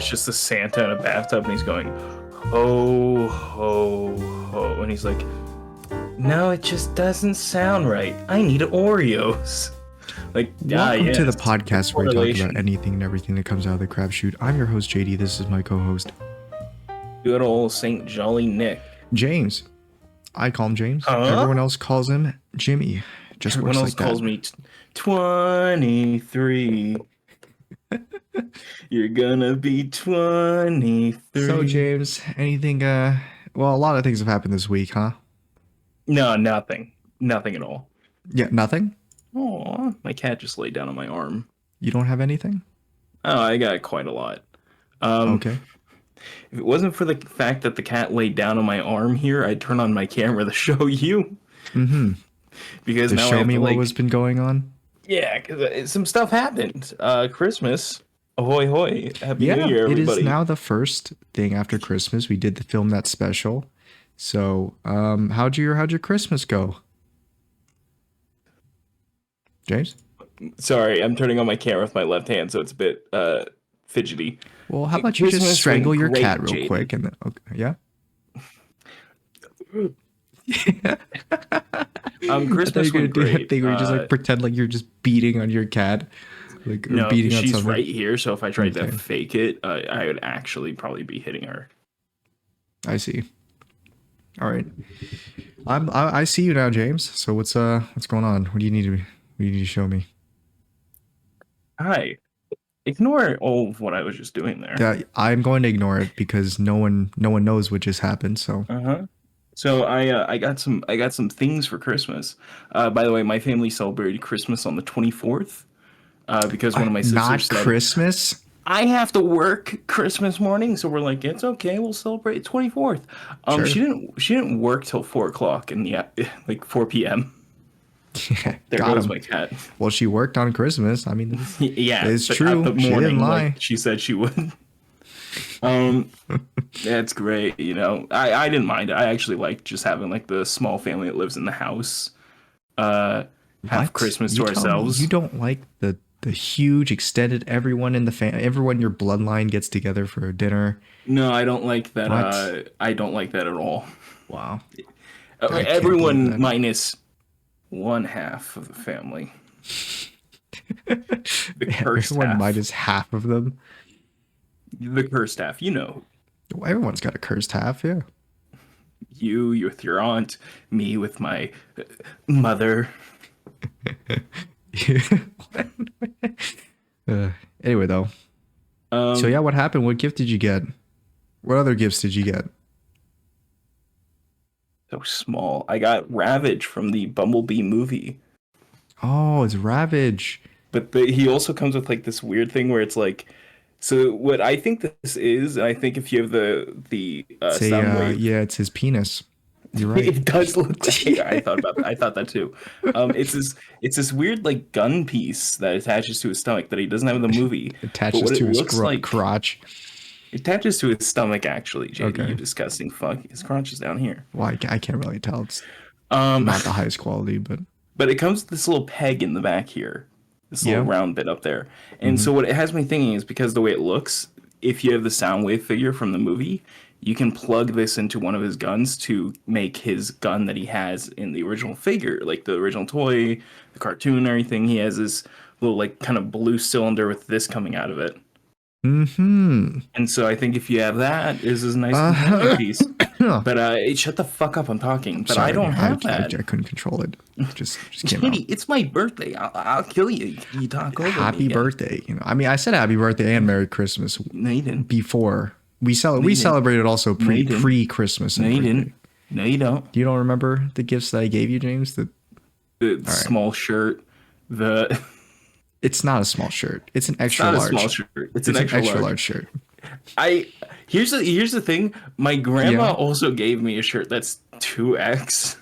it's just a Santa in a bathtub, and he's going, ho, ho, ho. And he's like, no, it just doesn't sound right. I need Oreos. Like, Welcome to the yes, podcast where we talk correlation. about anything and everything that comes out of the crap chute. I'm your host, JD. This is my co-host, Good old Saint Jolly Nick. James. I call him James. Huh? Everyone else calls him Jimmy. Just Everyone works else like that. calls me 23. You're gonna be 23. So, James, anything, well, a lot of things have happened this week, huh? No, nothing. Nothing at all. Yeah, nothing? Aw, my cat just laid down on my arm. You don't have anything? Oh, I got quite a lot. Okay. If it wasn't for the fact that the cat laid down on my arm here, I'd turn on my camera to show you. Mm-hmm. Because To now I show have me to, what was been going on? Yeah, because some stuff happened. Christmas. Ahoy, hoy. Happy Yeah, New Year, it everybody. is now the first thing after Christmas. We did the film that special. So, how'd your Christmas go? James? Sorry, I'm turning on my camera with my left hand, so it's a bit fidgety. Well, how about you Christmas just strangle went your great, cat real Jaden. quick and then, okay, yeah? Christmas went great. Thing where you just like pretend like you're just beating on your cat, like or No, beating on she's something. right here, so if I tried Okay. to fake it, I would actually probably be hitting her. I see. All right, I see you now, James. So what's going on? What do you need to show me? Hi. Ignore all of what I was just doing there. Yeah, I'm going to ignore it because no one knows what just happened. So Uh-huh. So I got some things for Christmas. By the way, my family celebrated Christmas on the 24th. Because one of my sisters not said Christmas. I have to work Christmas morning, so we're like, it's okay, we'll celebrate 24th. Sure. She didn't work till 4 o'clock in the like 4 p.m. Yeah, There got goes him. my cat. Well, she worked on Christmas. I mean, Yeah, it's but true. at the She didn't morning, lie. like she said she would. That's great. You know, I didn't mind it. I actually like just having like the small family that lives in the house. Have What? Christmas You to tell me ourselves. You don't like the huge extended everyone in the everyone in your bloodline gets together for a dinner. No, I don't like that. What? I don't like that at all. Wow. I can't believe Everyone that. minus one half of the family. The cursed Everyone half. minus half of them. The cursed half. You know, Well, everyone's got a cursed half, yeah. you with your aunt, me with my mother. Anyway, though. So yeah, what happened? What gift did you get? What other gifts did you get? So small. I got Ravage from the Bumblebee movie. Oh, it's Ravage. But he also comes with like this weird thing where it's like, so what I think this is, and I think if you have the It's sound wave, yeah, it's his penis. You're right. it does look like I thought that too. It's this weird like gun piece that attaches to his stomach that he doesn't have in the movie. Attaches But what to it his looks like- crotch. It attaches to his stomach actually, JD, Okay. you disgusting fuck. His crotch is down here. Well, I can't really tell. It's Um, not the highest quality, but But it comes with this little peg in the back here, this little Yeah. round bit up there. And so what it has me thinking is because the way it looks, if you have the Soundwave figure from the movie, you can plug this into one of his guns to make his gun that he has in the original figure, like the original toy, the cartoon, and everything. He has this little like kind of blue cylinder with this coming out of it. mm-hmm. And so I think if you have that, this is a nice companion piece. But shut the fuck up, I'm talking. But I don't have that. I couldn't control it. Just came out. Kitty, it's my birthday. I'll kill you. You talk over me Happy again. birthday. You know, I mean, I said happy birthday and Merry Christmas No, you didn't. before. We celebrated also No, you didn't. pre-Christmas. No, and you birthday. didn't. No, you don't. You don't remember the gifts that I gave you, James? That The small shirt. it's not a small shirt. It's an extra Not large. a small shirt. It's It's an extra large. shirt. Here's the thing. My grandma Yeah. also gave me a shirt that's 2X,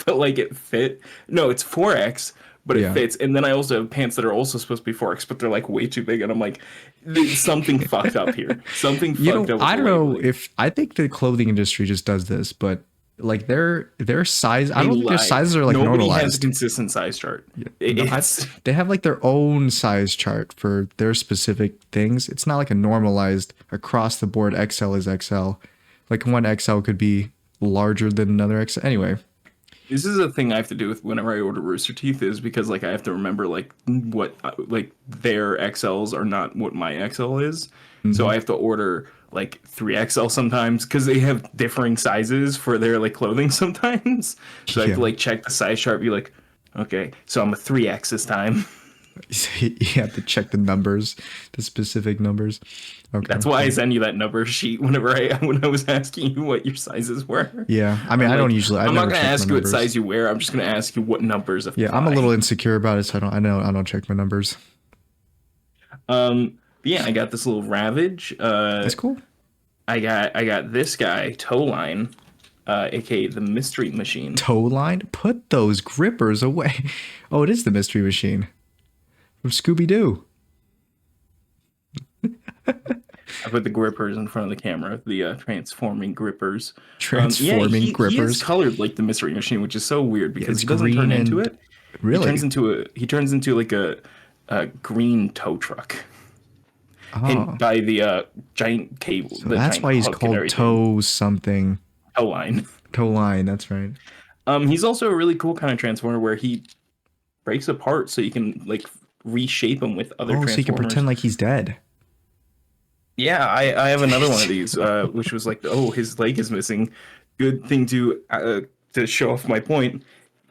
but like it fit. No, it's 4X, but it Yeah. fits. And then I also have pants that are also supposed to be 4X, but they're like way too big. And I'm like, there's something fucked up here. Something You fucked know, up. With I the don't know labeling. if I think the clothing industry just does this, but like their size. I They don't think their lie. sizes are like Nobody has a normalized. consistent size chart. No, It's they have like their own size chart for their specific things. It's not like a normalized across the board XL is XL. Like one XL could be larger than another XL. Anyway, This is a thing I have to do with whenever I order Rooster Teeth is because like I have to remember like what like their XLs are not what my XL is. So hmm I have to order like 3XL sometimes because they have differing sizes for their like clothing sometimes. So I have to yeah, like check the size chart, be like, okay, so I'm a 3X this time. you have to check the numbers, the specific numbers. Okay. That's why I send you that number sheet whenever when I was asking you what your sizes were. Yeah, I mean, I'm I don't like, usually. I I'm not never gonna check my ask you what numbers. size you wear. I'm just gonna ask you what numbers Yeah, I'm a little apply. insecure about it, so I don't check my numbers. But yeah, I got this little Ravage. That's cool. I got this guy, Towline, aka the Mystery Machine. Toe line. Put those grippers away. Oh, it is the mystery machine from Scooby Doo. I put the grippers in front of the camera, the transforming grippers. Yeah, Transforming he is grippers. colored like the Mystery Machine, which is so weird because It's he doesn't turn green into and it. really. He turns into like a green tow truck. Oh, And by the giant cable, so the that's giant why he's hook and called everything. Toe something. Tow line. Toe line. That's right. He's also a really cool kind of transformer where he breaks apart so you can like reshape him with other Oh, so he can transformers. pretend like he's dead. Yeah, I have another one of these, which was like, oh, his leg is missing. Good thing to show off my point.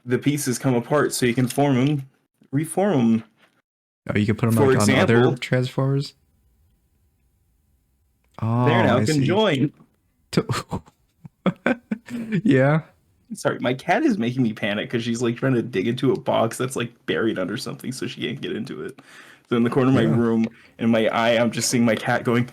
The pieces come apart so you can form them, reform them. Oh, you can put him For like on other example, Transformers. there Oh, now I can see. join. Yeah. Sorry, my cat is making me panic because she's like trying to dig into a box that's like buried under something so she can't get into it. So in the corner of my Yeah. room, in my eye, I'm just seeing my cat going,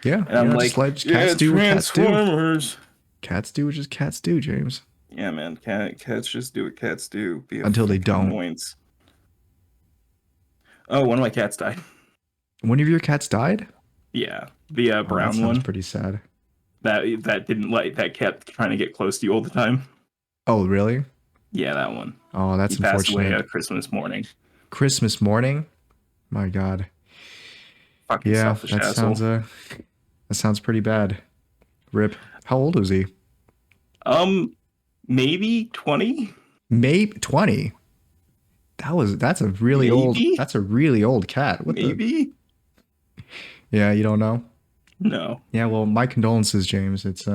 Yeah. and I'm Yeah. Just like, let yeah, cats do what cats do. Transformers. Cats do what just cats do, James. Yeah, man, cats just do what cats do. Be a Until they fucking don't. annoyance. Oh, one of my cats died. One of your cats died? Yeah, the Oh, that brown sounds one pretty sad. that didn't like that kept trying to get close to you all the time. Oh, really? Yeah, that one. Oh, He that's passed away unfortunate. Christmas morning. Christmas morning? My God. Fucking Yeah, selfish asshole. that sounds pretty bad. Rip. How old was he? Maybe 20. Maybe 20. Maybe, That's a really old cat. What the? maybe. Yeah, you don't know. No, Yeah, well, my condolences, James. It's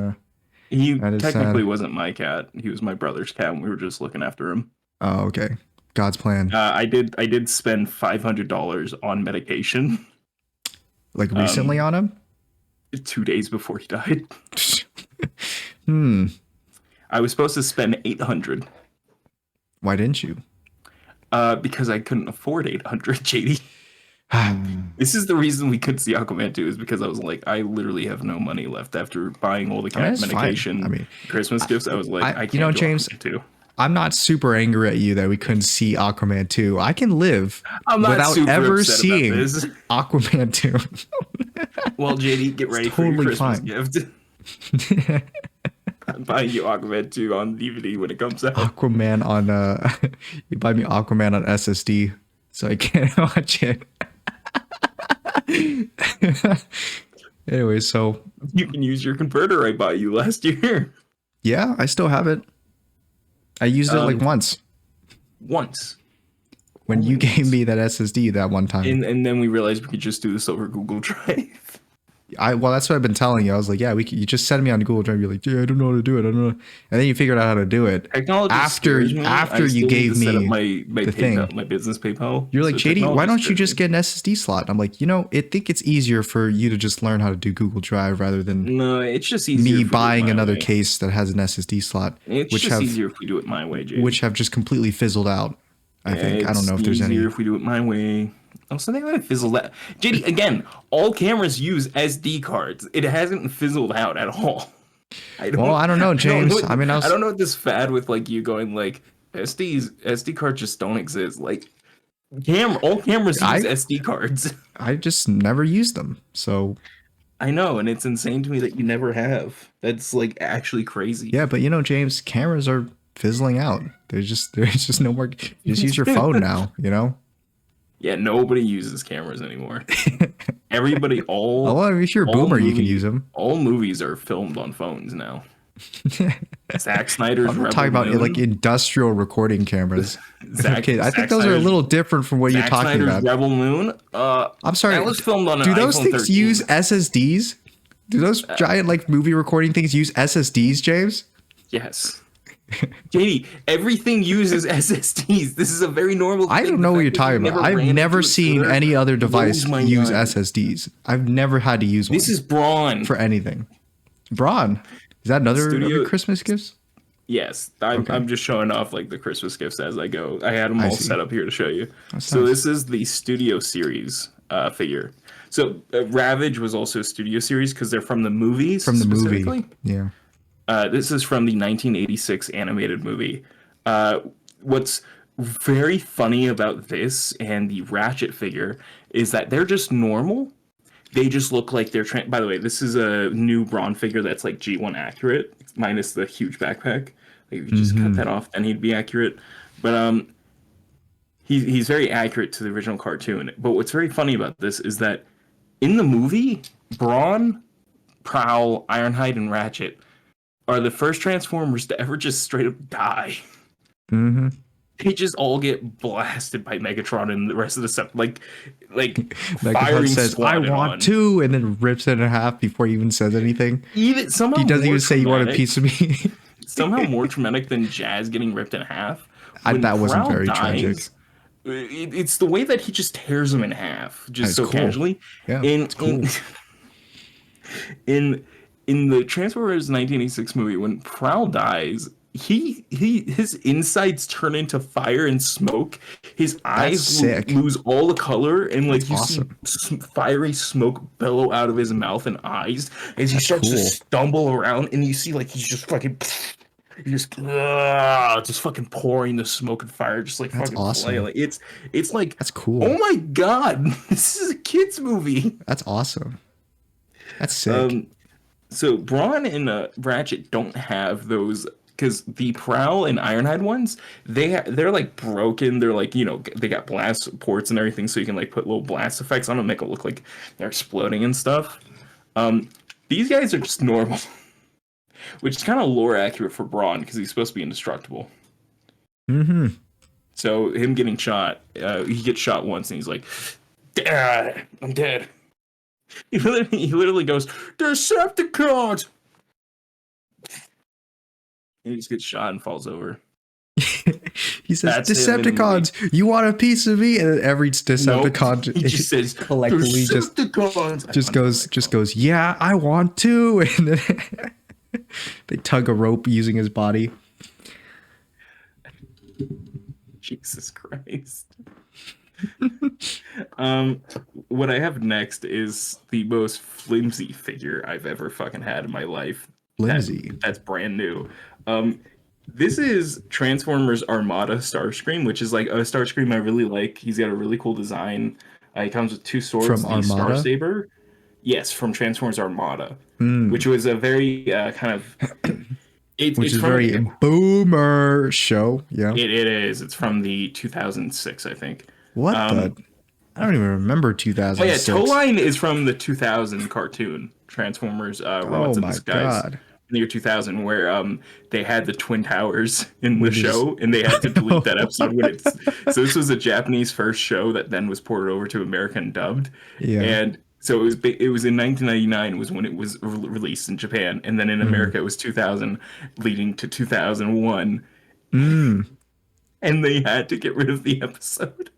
he that is technically sad. wasn't my cat. He was my brother's cat, and we were just looking after him. Oh, okay. God's plan. I did spend $500 on medication. Like recently Um, on him? 2 days before he died. Hmm. I was supposed to spend 800. Why didn't you? Because I couldn't afford 800, JD. This is the reason we couldn't see Aquaman 2 is because I was like, I literally have no money left after buying all the I mean, cat it's fine. I medication, mean, Christmas gifts. I was like, I you know, can't do James, Aquaman 2. I'm not super angry at you that we couldn't see Aquaman 2. I can live I'm not without super ever upset about seeing this. Aquaman 2. Well, JD, get ready for your totally Christmas fine. gift. I'm buying you Aquaman 2 on DVD when it comes out. Aquaman on you buy me Aquaman on SSD so I can't watch it. Anyway, so You can use your converter I bought you last year. yeah, I still have it. I used it like once Once. when you Only gave once. me that SSD that one time. And then we realized we could just do this over Google Drive. Well, that's what I've been telling you. I was like, yeah, you just send me on Google Drive. You're like, yeah, I don't know how to do it. I don't know. And then you figured out how to do it Technology scares me. after I you still need gave to set up me my the PayPal, thing. my business PayPal. You're like, So JD, why technology don't you scares just me. get an SSD slot? I'm like, I think it's easier for you to just learn how to do Google Drive rather than No, it's just easier me if we do it buying my another way. case that has an SSD slot, It's which just have easier if we do it my way, Jay. which have just completely fizzled out. I think. I don't It's know if there's easier any. if we do it my way. Oh, so they haven't fizzled out. JD, again, all cameras use SD cards. It hasn't fizzled out at all. Well, I don't know, James. I mean, I don't know what this fad with like you going like SD cards just don't exist. Like all cameras use I SD cards. I just never used them. So I know, and it's insane to me that you never have. That's like actually crazy. Yeah, but you know, James, cameras are fizzling out. There's just no more. You just use your phone now. You know. Yeah, nobody uses cameras anymore. Everybody, Oh, well, if you're a boomer, you can use them. all movies are filmed on phones now. Zack Snyder's I'm not Rebel talking about like Moon. industrial recording cameras. Okay, I think Zack those are a Snyder's little different from what you're Zack talking Snyder's about. Rebel Moon. I'm sorry. That was filmed on an Do those iPhone things use 13. SSDs? Do those giant like movie recording things use SSDs, James? Yes. JD, everything uses SSDs. This is a very normal thing. I don't The know what fact you're that talking you about. never I've ran never into a seen tutor any other device blows my use mind. SSDs. I've never had to use one This is Braun. for anything. Braun, is that another of your Studio. Christmas gifts? Yes, Okay, I'm just showing off like the Christmas gifts as I go. I had them I all see. set up here to show you. That's So nice. this is the Studio Series figure. So Ravage was also a Studio Series because they're from the movies From the movie. specifically. Yeah. This is from the 1986 animated movie. What's very funny about this and the Ratchet figure is that they're just normal. They just look like they're by the way, this is a new Braun figure that's like G1 accurate, minus the huge backpack. Like if you just cut that off, then he'd be accurate. But he's very accurate to the original cartoon. But what's very funny about this is that in the movie, Braun, Prowl, Ironhide, and Ratchet are the first Transformers to ever just straight up die. Mm-hmm. They just all get blasted by Megatron and the rest of the stuff. Like Megatron firing says, "I squad want on. to," and then rips it in half before he even says anything. Even somehow He doesn't more even say, "You want a traumatic- piece of me." somehow more traumatic than Jazz getting ripped in half. When That wasn't Prowl very tragic. It's the way that he just tears him in half, just That's so cool. casually. Yeah, In it's cool. in in the Transformers 1986 movie, when Prowl dies, his insides turn into fire and smoke. His eyes sick. lose all the color, and like you awesome. see fiery smoke bellow out of his mouth and eyes as he starts to cool. stumble around, and you see like he's just fucking. Just fucking pouring the smoke and fire, just like That's fucking awesome. flying. Like it's like That's cool. oh my god, this is a kids movie. That's awesome. That's sick. So Braun and Ratchet don't have those because the Prowl and Ironhide ones they're like broken. They're like they got blast ports and everything, so you can like put little blast effects on them, make it look like they're exploding and stuff. These guys are just normal, which is kind of lore accurate for Braun because he's supposed to be indestructible. Mm-hmm. So him getting shot, he gets shot once and he's like, "Dad, I'm dead." He literally goes, "Decepticons!" And he just gets shot and falls over. He says, That's him in the "Decepticons, you want a piece of me?" And then every Decepticon Nope. He just says, collectively "Decepticons!" just goes, "Yeah, I want to." And then they tug a rope using his body. Jesus Christ. What I have next is the most flimsy figure I've ever fucking had in my life. Flimsy. That's brand new. This is Transformers Armada Starscream, which is like a Starscream I really like. He's got a really cool design. He comes with two swords. From the Armada? Star Saber. Yes, from Transformers Armada, Mm. which was a very kind of. Which it's is from, very boomer show. Yeah. It is. It's from the 2006, I think. What the? I don't even remember Oh 2006. yeah, Tow-Line is from the 2000 cartoon Transformers Robots in my Disguise. God. In the year 2000, where they had the Twin Towers in the show, and they had to delete that episode when it's. So this was a Japanese first show that then was ported over to American dubbed. Yeah. And so it was in 1999 was when it was released in Japan, and then in America it was 2000, leading to 2001. Mm. And they had to get rid of the episode.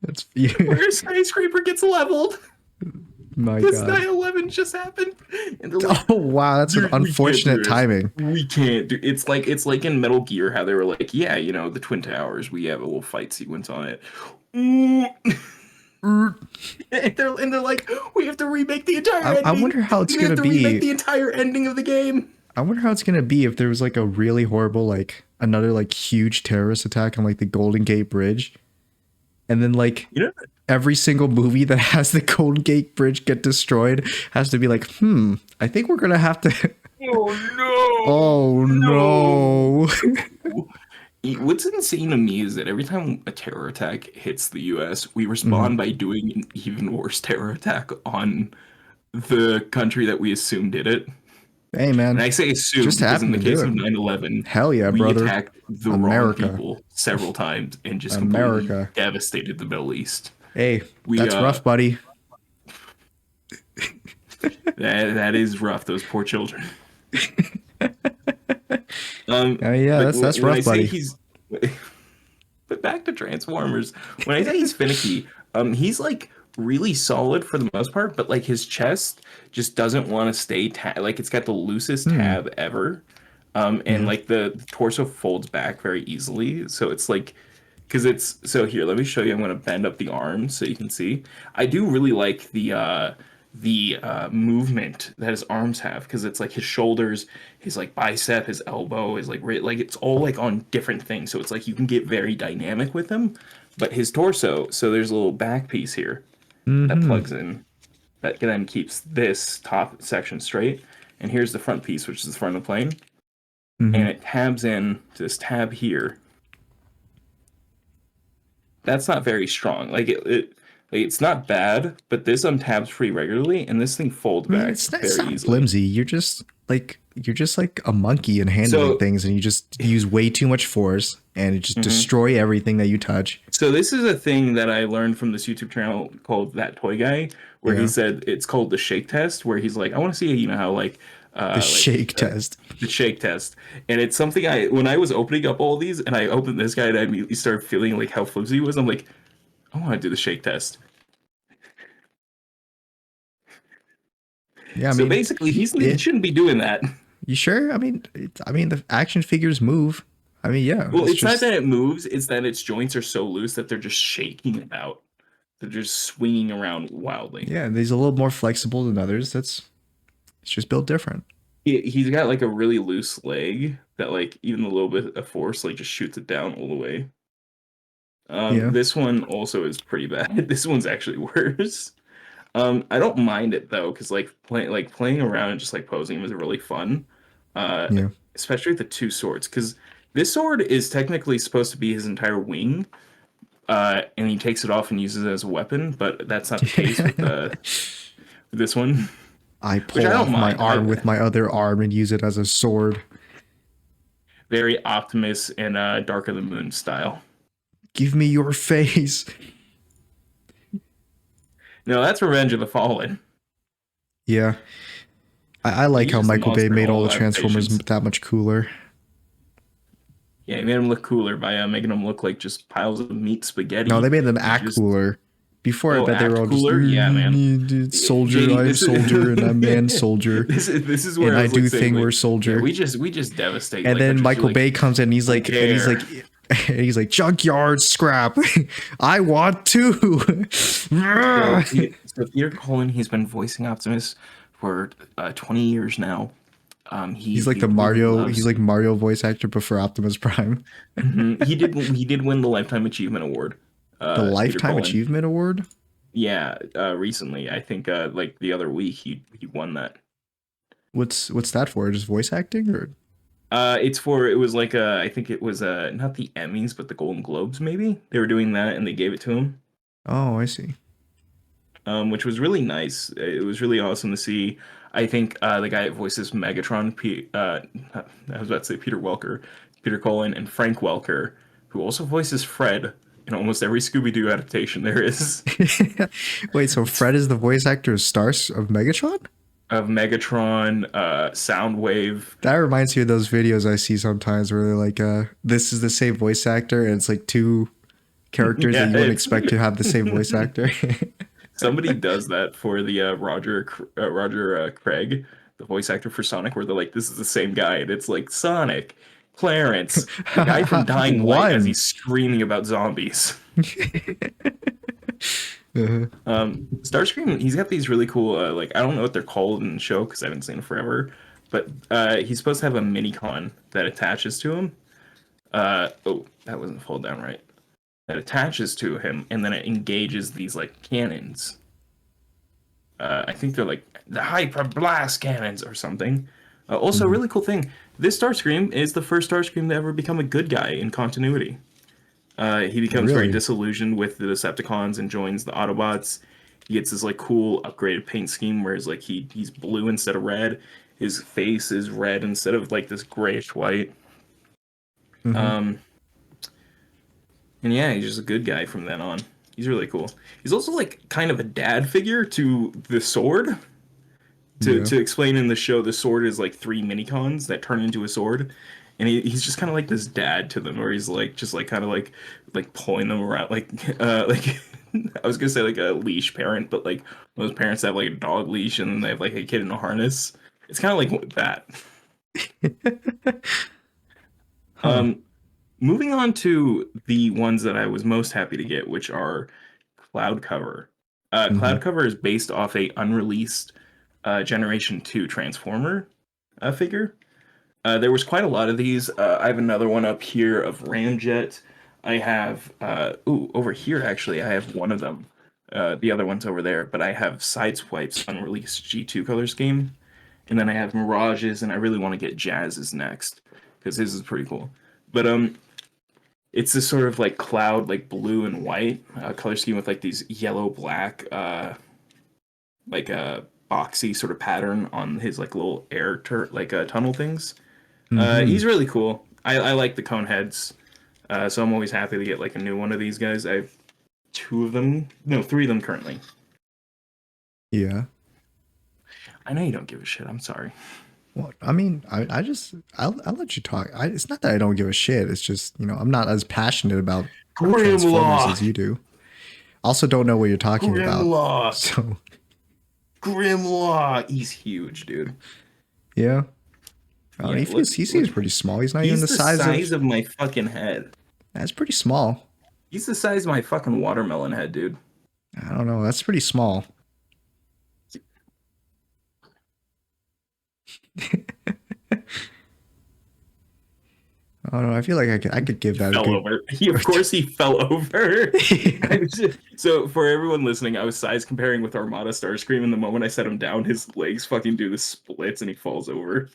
That's Where a skyscraper gets leveled. my Because God. 9/11 just happened. And they're like, Oh wow, that's an "Dude, we can't do unfortunate this. timing. We can't do it's like in Metal Gear how they were like, yeah, the Twin Towers, we have a little fight sequence on it. And they're like, we have to remake the entire ending. I wonder how it's We have gonna to remake be. the entire ending of the game. I wonder how it's gonna be if there was like a really horrible, like another like huge terrorist attack on like the Golden Gate Bridge, and then like You know, every single movie that has the Golden Gate Bridge get destroyed has to be like, I think we're gonna have to. Oh Oh no, no. no. What's insane to me is that every time a terror attack hits the US, we Mhm. respond by doing an even worse terror attack on the country that we assume did it. Hey And man, I say assume just because in happened the to do case of it. 9/11, Hell yeah, we brother. attacked the wrong America. people several times and just completely America. devastated the Middle East. Hey, We that's rough, buddy. that is rough, those poor children. Yeah, But that's when I rough, say buddy. he's but back to Transformers. When I say he's finicky, he's like really solid for the most part, but like his chest just doesn't want to stay like it's got the loosest Hmm. tab ever. And Yeah. like the torso folds back very easily, so it's like because it's so here. Let me show you. I'm going to bend up the arm so you can see. I do really like the movement that his arms have because it's like his shoulders, his like bicep, his elbow is like like it's all like on different things. So it's like you can get very dynamic with him. But his torso, so there's a little back piece here that Mm-hmm. plugs in that then keeps this top section straight. And here's the front piece, which is the front of the plane, Mm-hmm. and it tabs in to this tab here. That's not very strong. Like it's not bad, but this untabs pretty regularly, and this thing folds I mean, back it's very not easily. flimsy. You're just like a monkey in handling So, things, and you just use way too much force, and it just mhm. destroy everything that you touch. So this is a thing that I learned from this YouTube channel called That Toy Guy, where he Yeah, said it's called the shake test, where he's like, I want to see, how the uh, like shake uh, test. the shake test, and it's something I when I was opening up all these, and I opened this guy, and I immediately started feeling like how flimsy he was. I'm like, I want to do the shake test. Yeah, I So mean, basically, he yeah. shouldn't be doing that. You sure? I mean, the action figures move. I mean, yeah, Well, it's it's not just that it moves, it's that its joints are so loose that they're just shaking about. They're just swinging around wildly. yeah, these a little more flexible than others. It's just built different. He's got like a really loose leg that like even a little bit of force like just shoots it down all the way. Yeah, This one also is pretty bad. This one's actually worse. I don't mind it though, because playing around and just like posing him is really fun. Uh, yeah. Especially with the two swords, because this sword is technically supposed to be his entire wing, and he takes it off and uses it as a weapon, but that's not the case with this one, I which I pull don't off my mind. arm with my other arm and use it as a sword. Very Optimus and Dark of the Moon style. Give me your face. No, that's Revenge of the Fallen. Yeah, I like He's how just a Michael Bay monster in made all all the Transformers adaptations. that much cooler. Yeah, he made him look cooler by making him look like just piles of meat No, they spaghetti. made them And act just cooler. Before, I bet they were act all just cooler. Yeah, man. soldier. JD, I'm this is soldier, and I'm man soldier, this is where and I I was like do saying thing like, where yeah, soldier. we just devastate And like then countries. You're Michael like, Bay comes in, and don't he's care. like, and he's like, junkyard scrap. I want to. So Peter Cullen, he's been voicing Optimus for 20 years now. He's like He the really Mario. He's loves. like Mario voice actor, but for Optimus Prime. Mhm. He did win the Lifetime Achievement Award. The Peter Lifetime Cullen. Achievement Award. Yeah, recently. I think like the other week he won that. What's that for? Just voice acting, or It was like I think it was not the Emmys but the Golden Globes maybe. They were doing that and they gave it to him. oh, I see. Which was really nice. It was really awesome to see. I think the guy that voices Megatron, I was about to say Peter Welker, Peter Cullen, and Frank Welker, who also voices Fred in almost every Scooby Doo adaptation there is Wait, so Fred is the voice actor of Stars of Megatron? of Megatron, Soundwave. That reminds me of those videos I see sometimes where they're like, this is the same voice actor, and it's like two characters that Yeah, you wouldn't it's expect to have the same voice actor. somebody does that for the Roger Craig, the voice actor for Sonic, where they're like, "This is the same guy," and it's like Sonic, Clarence, the guy from Dying Light, as One. he's screaming about zombies. Uh-huh. Starscream, he's got these really cool, like I don't know what they're called in the show because I haven't seen it forever, but he's supposed to have a mini con that attaches to him. Oh, that wasn't fold down right. that attaches to him, and then it engages these like cannons. I think they're like the hyper blast cannons or something. Also, a Hmm. really cool thing. This Starscream is the first Starscream to ever become a good guy in continuity. He becomes very Really? disillusioned with the Decepticons and joins the Autobots. He gets this like cool upgraded paint scheme where it's like he's blue instead of red. His face is red instead of like this grayish white. Hmm. Um, and yeah, he's just a good guy from then on. He's really cool. He's also like kind of a dad figure to the sword. Yeah. To explain in the show, the sword is like three minicons that turn into a sword, and he's just kind of like this dad to them, where he's like just like kind of like pulling them around, like I was gonna say like a leash parent, but like those parents that have like a dog leash and they have like a kid in a harness. It's kind of like that. Huh. Um, Moving on to the ones that I was most happy to get, which are Cloud Cover. Hmm. Cloud Cover is based off a unreleased Generation 2 Transformer figure. There was quite a lot of these. I have another one up here of Ramjet. I have, over here actually, I have one of them. The other one's over there, but I have Sideswipe's unreleased G2 color scheme. And then I have Mirages, and I really want to get Jazz's next, because his is pretty cool. But it's this sort of like cloud, like blue and white color scheme with like these yellow black, like a boxy sort of pattern on his like little like tunnel things. Hmm. He's really cool. I like the cone heads, so I'm always happy to get like a new one of these guys. I have two of them, no, three of them currently. Yeah. I know you don't give a shit. I'm sorry. Well, I mean, I'll let you talk. It's not that I don't give a shit. It's just, I'm not as passionate about Transformers as Grimlock, you do. Also, don't know what you're talking about. Grimlock, So, Grimlock. He's huge, dude. yeah. Oh, Yeah, he look. seems pretty small. He's not even He's the the size size of. of my fucking head. That's pretty small. He's the size of my fucking watermelon head, dude. I don't know. That's pretty small. I don't know. I feel like I could give He that a fell good. over. Of course, he fell over. So for everyone listening, I was size comparing with Armada Starscream, and the moment I set him down, his legs fucking do the splits, and he falls over.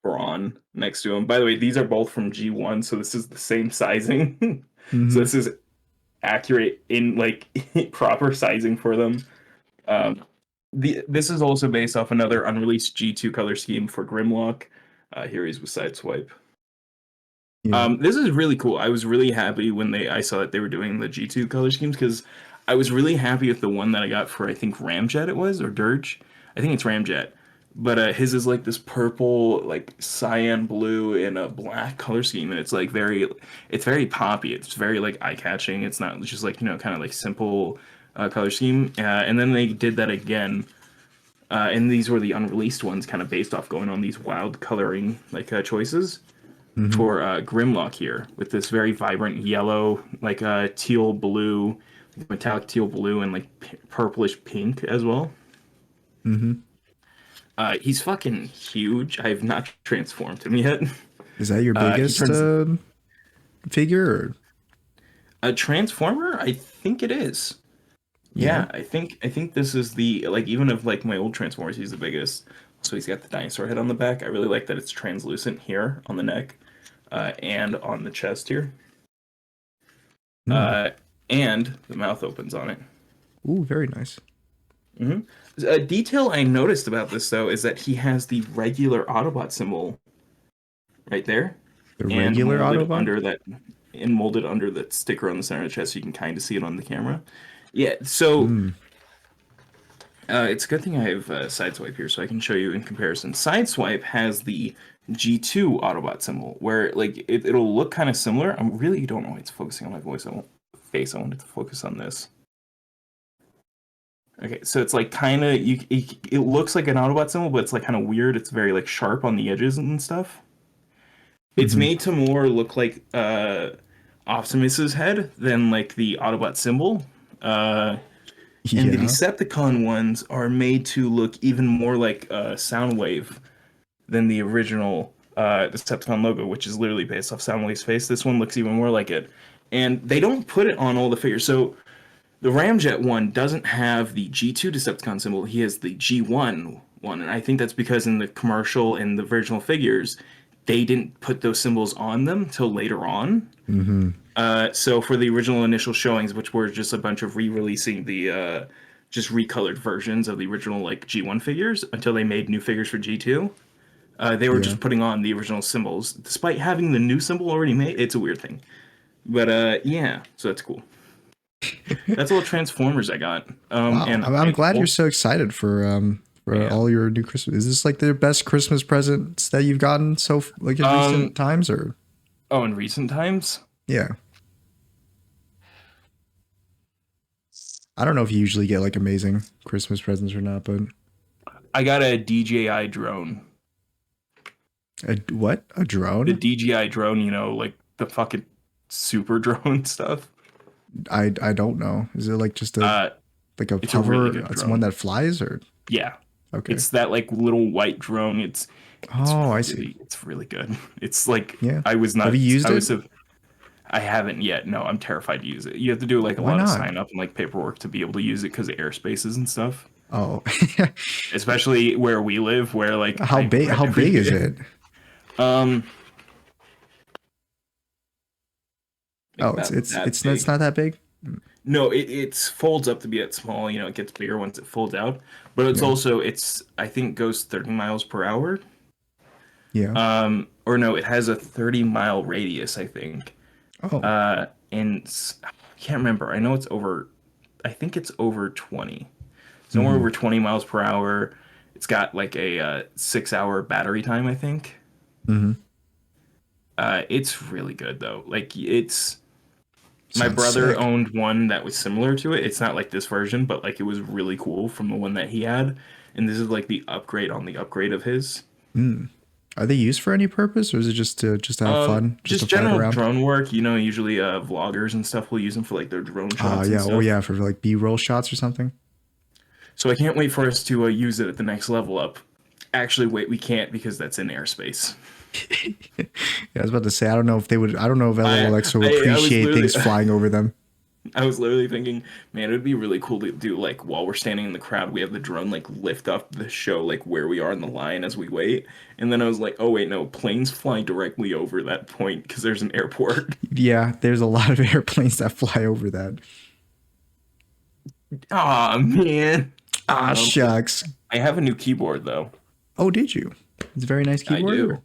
Brawn next to him. By the way, these are both from G1, so this is the same sizing. So Hmm. this is accurate in like proper sizing for them. Um, this is also based off another unreleased G2 color scheme for Grimlock. Here he's with Sideswipe. Yeah. This is really cool. I was really happy when I saw that they were doing the G2 color schemes because I was really happy with the one that I got for I think Ramjet it was or Dirge. I think it's Ramjet. But his is like this purple, like cyan blue and a black color scheme, and it's very poppy. It's very like eye catching. It's not just like kind of like simple color scheme. And then they did that again, and these were the unreleased ones, kind of based off going on these wild coloring like choices Hmm. for Grimlock here with this very vibrant yellow, like teal blue, metallic teal blue, and like purplish pink as well. Hmm. He's fucking huge. I have not transformed him yet. Is that your He biggest turns figure? Or? a transformer. I think it is. Yeah. Yeah, I think this is the like even of like my old transformers, he's the biggest. So he's got the dinosaur head on the back. I really like that it's translucent here on the neck, and on the chest here. Mm. Uh, and the mouth opens on it. Ooh, very nice. Hmm. A detail I noticed about this though is that he has the regular Autobot symbol right there, The and regular Autobot. molded under that sticker on the center of the chest, so you can kind of see it on the camera. Yeah, so Mm. it's a good thing I have Sideswipe here, so I can show you in comparison. Sideswipe has the G2 Autobot symbol, where like it'll look kind of similar. I really don't know why it's focusing on my face. I wanted to focus on this. Okay, so it's like kind of it looks like an Autobot symbol, but it's like kind of weird. It's very like sharp on the edges and stuff. It's Hmm. made to more look like Optimus's head than like the Autobot symbol. Uh, and the Yeah. Decepticon ones are made to look even more like Soundwave than the original Decepticon logo, which is literally based off Soundwave's face. This one looks even more like it, and they don't put it on all the figures. So the Ramjet one doesn't have the G2 Decepticon symbol. He has the G1 one, and I think that's because in the commercial and the original figures, they didn't put those symbols on them till later on. Mm-hmm. So for the original initial showings, which were just a bunch of re-releasing the just recolored versions of the original like G1 figures until they made new figures for G2, they were Yeah. just putting on the original symbols, despite having the new symbol already made. It's a weird thing, but yeah, so that's cool. That's all Transformers I got. Wow. And I'm I glad you're also, so excited for yeah. all your new Christmas. Is this like the best Christmas presents that you've gotten like in recent Um. times or Oh, in recent times, yeah. I don't know if you usually get like amazing Christmas presents or not, but I got a DJI drone. what? A The drone? DJI drone, like the fucking super drone stuff. I don't know. Is it like just a Uh, like a it's a really hover? good It's one drone. that flies or Yeah, okay. it's that like little white drone. It's Oh, I see. it's really good. It's like Yeah. I was Have you not used I it? was a I haven't yet. No, I'm terrified to use it. You have to do like a Why lot of not? sign up and like paperwork to be able to use it because of airspaces and stuff. Oh. Especially where we live, where like How I big rent how every big is day. it? Um, like Oh, about that it's big. not that big. No, it folds up to be that small. It gets bigger once it folds out. But Yeah. it's I think goes 30 miles per hour. Yeah. Or no, it has a 30-mile radius, I think. Oh. And I can't remember. I know it's over. I think it's over 20. Somewhere Mm-hmm. over 20 miles per hour. It's got like a 6-hour battery time, I think. Mm-hmm. It's really good though. Like it's my Sounds brother sick. owned one that was similar to it. It's not like this version, but like it was really cool from the one that he had. And this is like the upgrade on the upgrade of his. Mm. Are they used for any purpose, or is it just to have fun, just to Just fly it general around? drone work. Usually vloggers and stuff will use them for like their drone shots and Yeah. Oh, stuff. yeah, for like B-roll shots or something. So I can't wait for us to use it at the next level up. Actually, wait, we can't because that's in airspace. Yeah, I was about to say, I don't know if they would. I don't know if I LOLX will I was appreciate literally things flying over them. I was literally thinking, man, it would be really cool to do like while we're standing in the crowd, we have the drone like lift up the show like where we are in the line as we wait. And then I was like, oh wait, no, planes fly directly over that point because there's an airport. Yeah, there's a lot of airplanes that fly over that. Aw, man. Ah, Um, shucks. I have a new keyboard though. Oh, did you? It's a very nice I keyboard. Or do.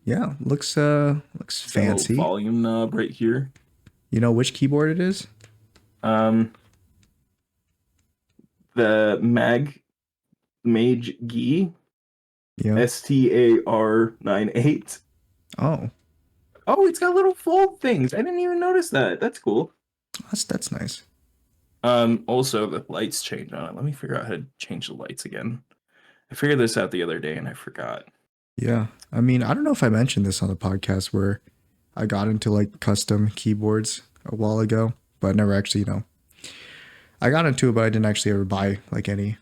yeah, looks It's got a little fancy. volume knob right here. You know which keyboard it is? Um, the Mage Gi Yeah. STAR98. Oh, Oh, it's got little fold things. I didn't even notice that. That's cool. that's nice. Also the lights change on it. Let me figure out how to change the lights again. I figured this out the other day and I forgot. Yeah. I mean, I don't know if I mentioned this on the podcast where I got into like custom keyboards a while ago, but I never actually, I got into it, but I didn't actually ever buy like any.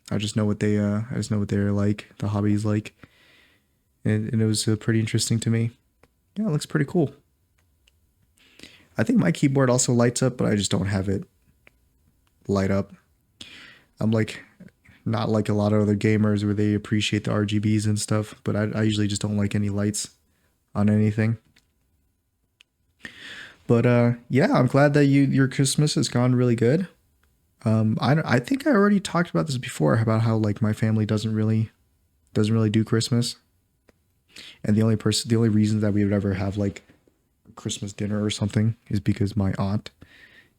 I just know what I just know what they're like, the hobbies like, and it was pretty interesting to me. Yeah, it looks pretty cool. I think my keyboard also lights up, but I just don't have it light up. I'm like not like a lot of other gamers where they appreciate the RGBs and stuff, but I usually just don't like any lights on anything. But yeah, I'm glad that your Christmas has gone really good. I think I already talked about this before about how like my family doesn't really do Christmas, and the only reason that we would ever have like Christmas dinner or something is because my aunt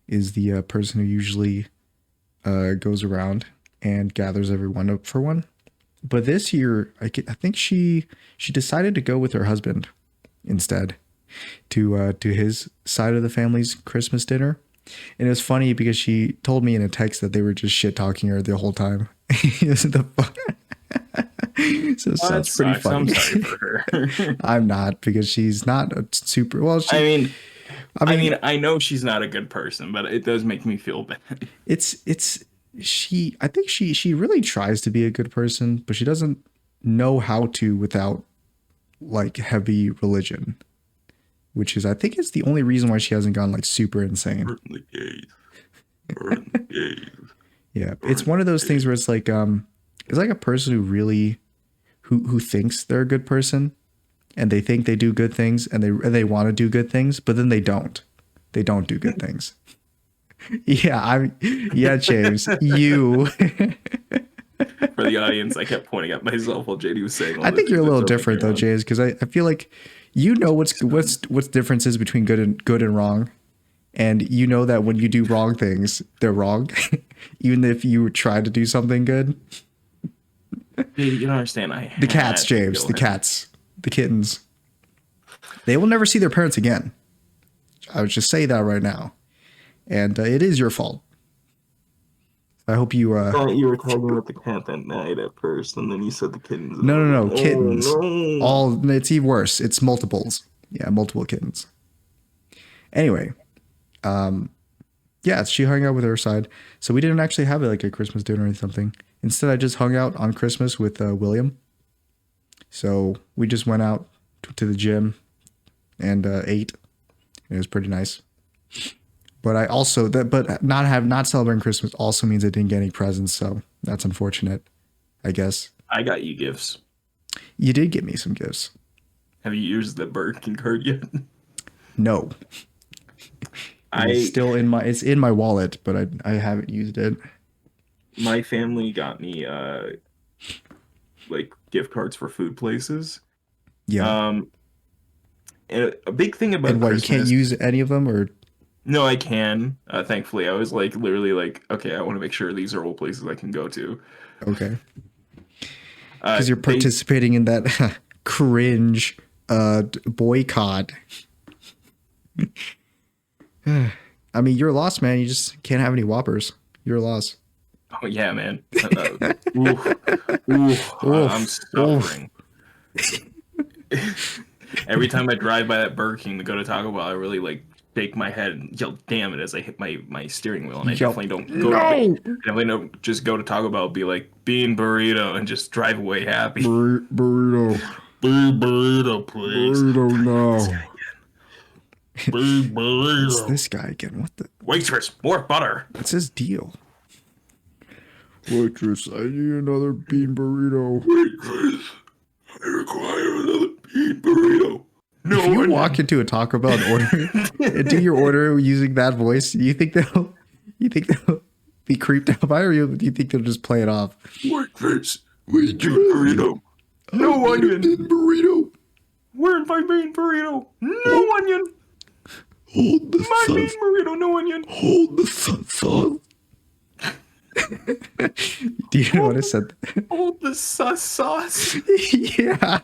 is the person who usually goes around and gathers everyone up for one. But this year, I think she decided to go with her husband instead to his side of the family's Christmas dinner. And it was funny because she told me in a text that they were just shit talking her the whole time. So it Oh, that sounds pretty sucks. I'm funny. sorry for her. I'm not because she's not a super well. I She, mean, I mean, I know she's not a good person, but it does make me feel bad. it's she. I think she really tries to be a good person, but she doesn't. know how to without like heavy religion, which is I think is the only reason why she hasn't gone like super insane. Burn the gays. Burn the gays. Yeah, it's Burn one of the those things gays. where it's like a person who really who thinks they're a good person and they think they do good things and they want to do good things, but then they don't. They don't do good things. Yeah, yeah, James, you. For the audience, I kept pointing at myself while JD was saying all I the think you're things a that little don't make me different though, wrong. James, because I feel like you know what's differences between good and wrong, and you know that when you do wrong things, they're wrong, even if you try to do something good. JD, you don't understand. I The cats, had to James, kill the him. cats, the kittens, they will never see their parents again. I would just say that right now, and it is your fault. I hope you Thought you were talking about the cat that night at first, and then you said the kittens, and I no, was no, like, no, oh kittens. no. All it's even worse. It's multiples. Yeah, multiple kittens. Anyway, yeah, she hung out with her side. So we didn't actually have like a Christmas dinner or something. Instead, I just hung out on Christmas with William. So we just went out to the gym and ate. It was pretty nice. But I also but not celebrating Christmas also means I didn't get any presents. So that's unfortunate, I guess. I got you gifts. You did get me some gifts. Have you used the Burger King card yet? No, it is I still in my it's in my wallet, but I haven't used it. My family got me like gift cards for food places. Yeah. Um, and a big thing about And what, you can't Christmas. use any of them or No, I can. Thankfully, I was like literally like, okay, I want to make sure these are all places I can go to. okay. Because you're They participating in that cringe boycott. I mean, you're lost, man. You just can't have any Whoppers. You're a loss. Oh yeah, man. Oof, oof, I'm Oof, oof. suffering. Every time I drive by that Burger King to go to Taco Bell, I really like shake my head and yell "damn it" as I hit my steering wheel. And I Yep. definitely don't go to No. definitely don't just go to Taco Bell, be like bean burrito, and just drive away happy. Burrito. Bean burrito, please. Burrito, This no. guy again. Bean It's burrito. this guy again. What the? Waitress, more butter. What's his deal? Waitress, I need another bean burrito. Waitress, I require another bean burrito. No If you onion. walk into a Taco Bell and order and do your order using that voice, you think they'll be creeped out by it, or do you think they'll just play it off? Waitress, we need bean burrito. No onion. Bean burrito. Where's my bean burrito? No onion. Hold the My bean burrito, no onion. Hold the sauce. Do you know what I said? Hold the sauce. Yeah,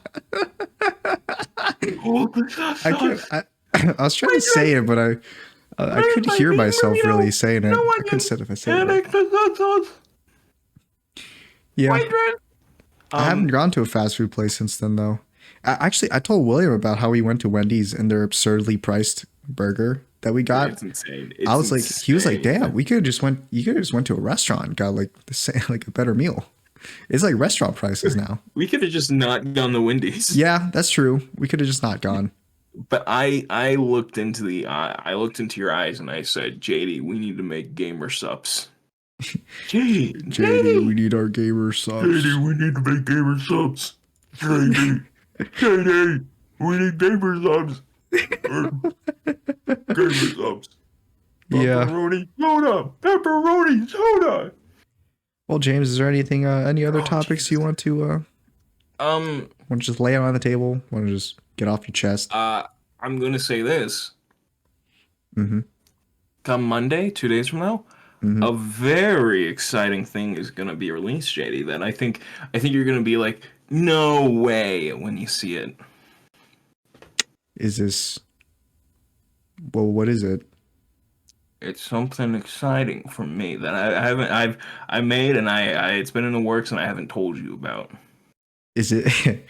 Hold the sauce. I was trying to say it, but I couldn't hear myself really saying it. No I onion. couldn't say it if I said And it. extra sauce. Yeah, Waitress. I haven't gone to a fast food place since then, though. I told William about how we went to Wendy's and their absurdly priced burger that we got. It's insane. I was like, he was like, insane. damn, you could have just went to a restaurant and got like the same, like a better meal. It's like restaurant prices now. We could have just not gone to Wendy's. Yeah, that's true. We could have just not gone. But I looked into I looked into your eyes and I said, JD, we need to make gamer subs. JD, we need our gamer subs. JD, we need to make gamer subs. JD, we need gamer subs. Gamer subs. Yeah. Pepperoni soda. Pepperoni soda. Well, James, is there anything, any other Oh, topics Jesus. you want to Um. just lay on the table? Want to just get off your chest? I'm gonna say this. Mm-hmm. Come Monday, 2 days from now, a very exciting thing is gonna be released, JD. That I think you're gonna be like, no way when you see it. Is this? Well, what is it? It's something exciting for me that I haven't I made and I it's been in the works and I haven't told you about. Is it?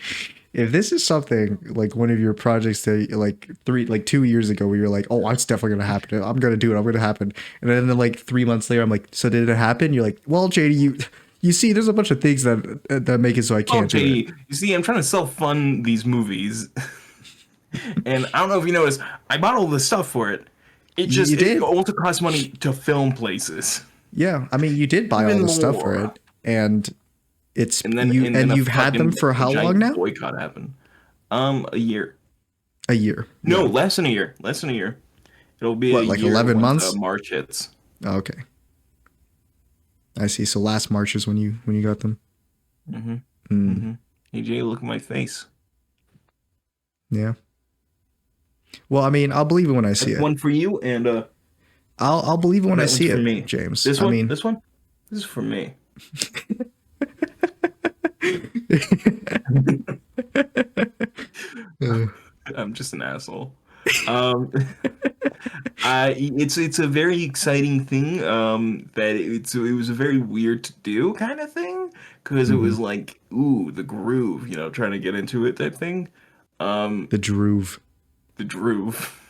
If this is something like one of your projects that like 2 years ago, where you're like, oh, it's definitely gonna happen. I'm gonna do it. I'm gonna happen. And then like 3 months later, I'm like, so did it happen? You're like, well, JD, You see, there's a bunch of things that make it so I Oh, can't do it. JD, you see, I'm trying to self-fund these movies, and I don't know if you noticed, I bought all this stuff for it. You It did. also costs money to film places, Yeah, I mean, you did buy all even the stuff for more. it, and And then you've had them for a how long giant now? boycott happened. A year. A year. No, Yeah. less than a year. Less than a year. It'll be a What, like year 11 once months? March hits. Oh, okay. I see. So last March is when you got them. Mm-hmm. Mm, Mm-hmm. Hey Jay, look at my face. yeah. Well, I mean, I'll believe it when I see That's it. one for you, and I'll believe it when I that one's see for it, me. James. I mean, This one, this is for me. uh, I'm just an asshole. Um, it's a very exciting thing. That it was a very weird to do kind of thing because it mhm. was like, ooh, the groove, trying to get into it type thing. Um, The Droove. the groove.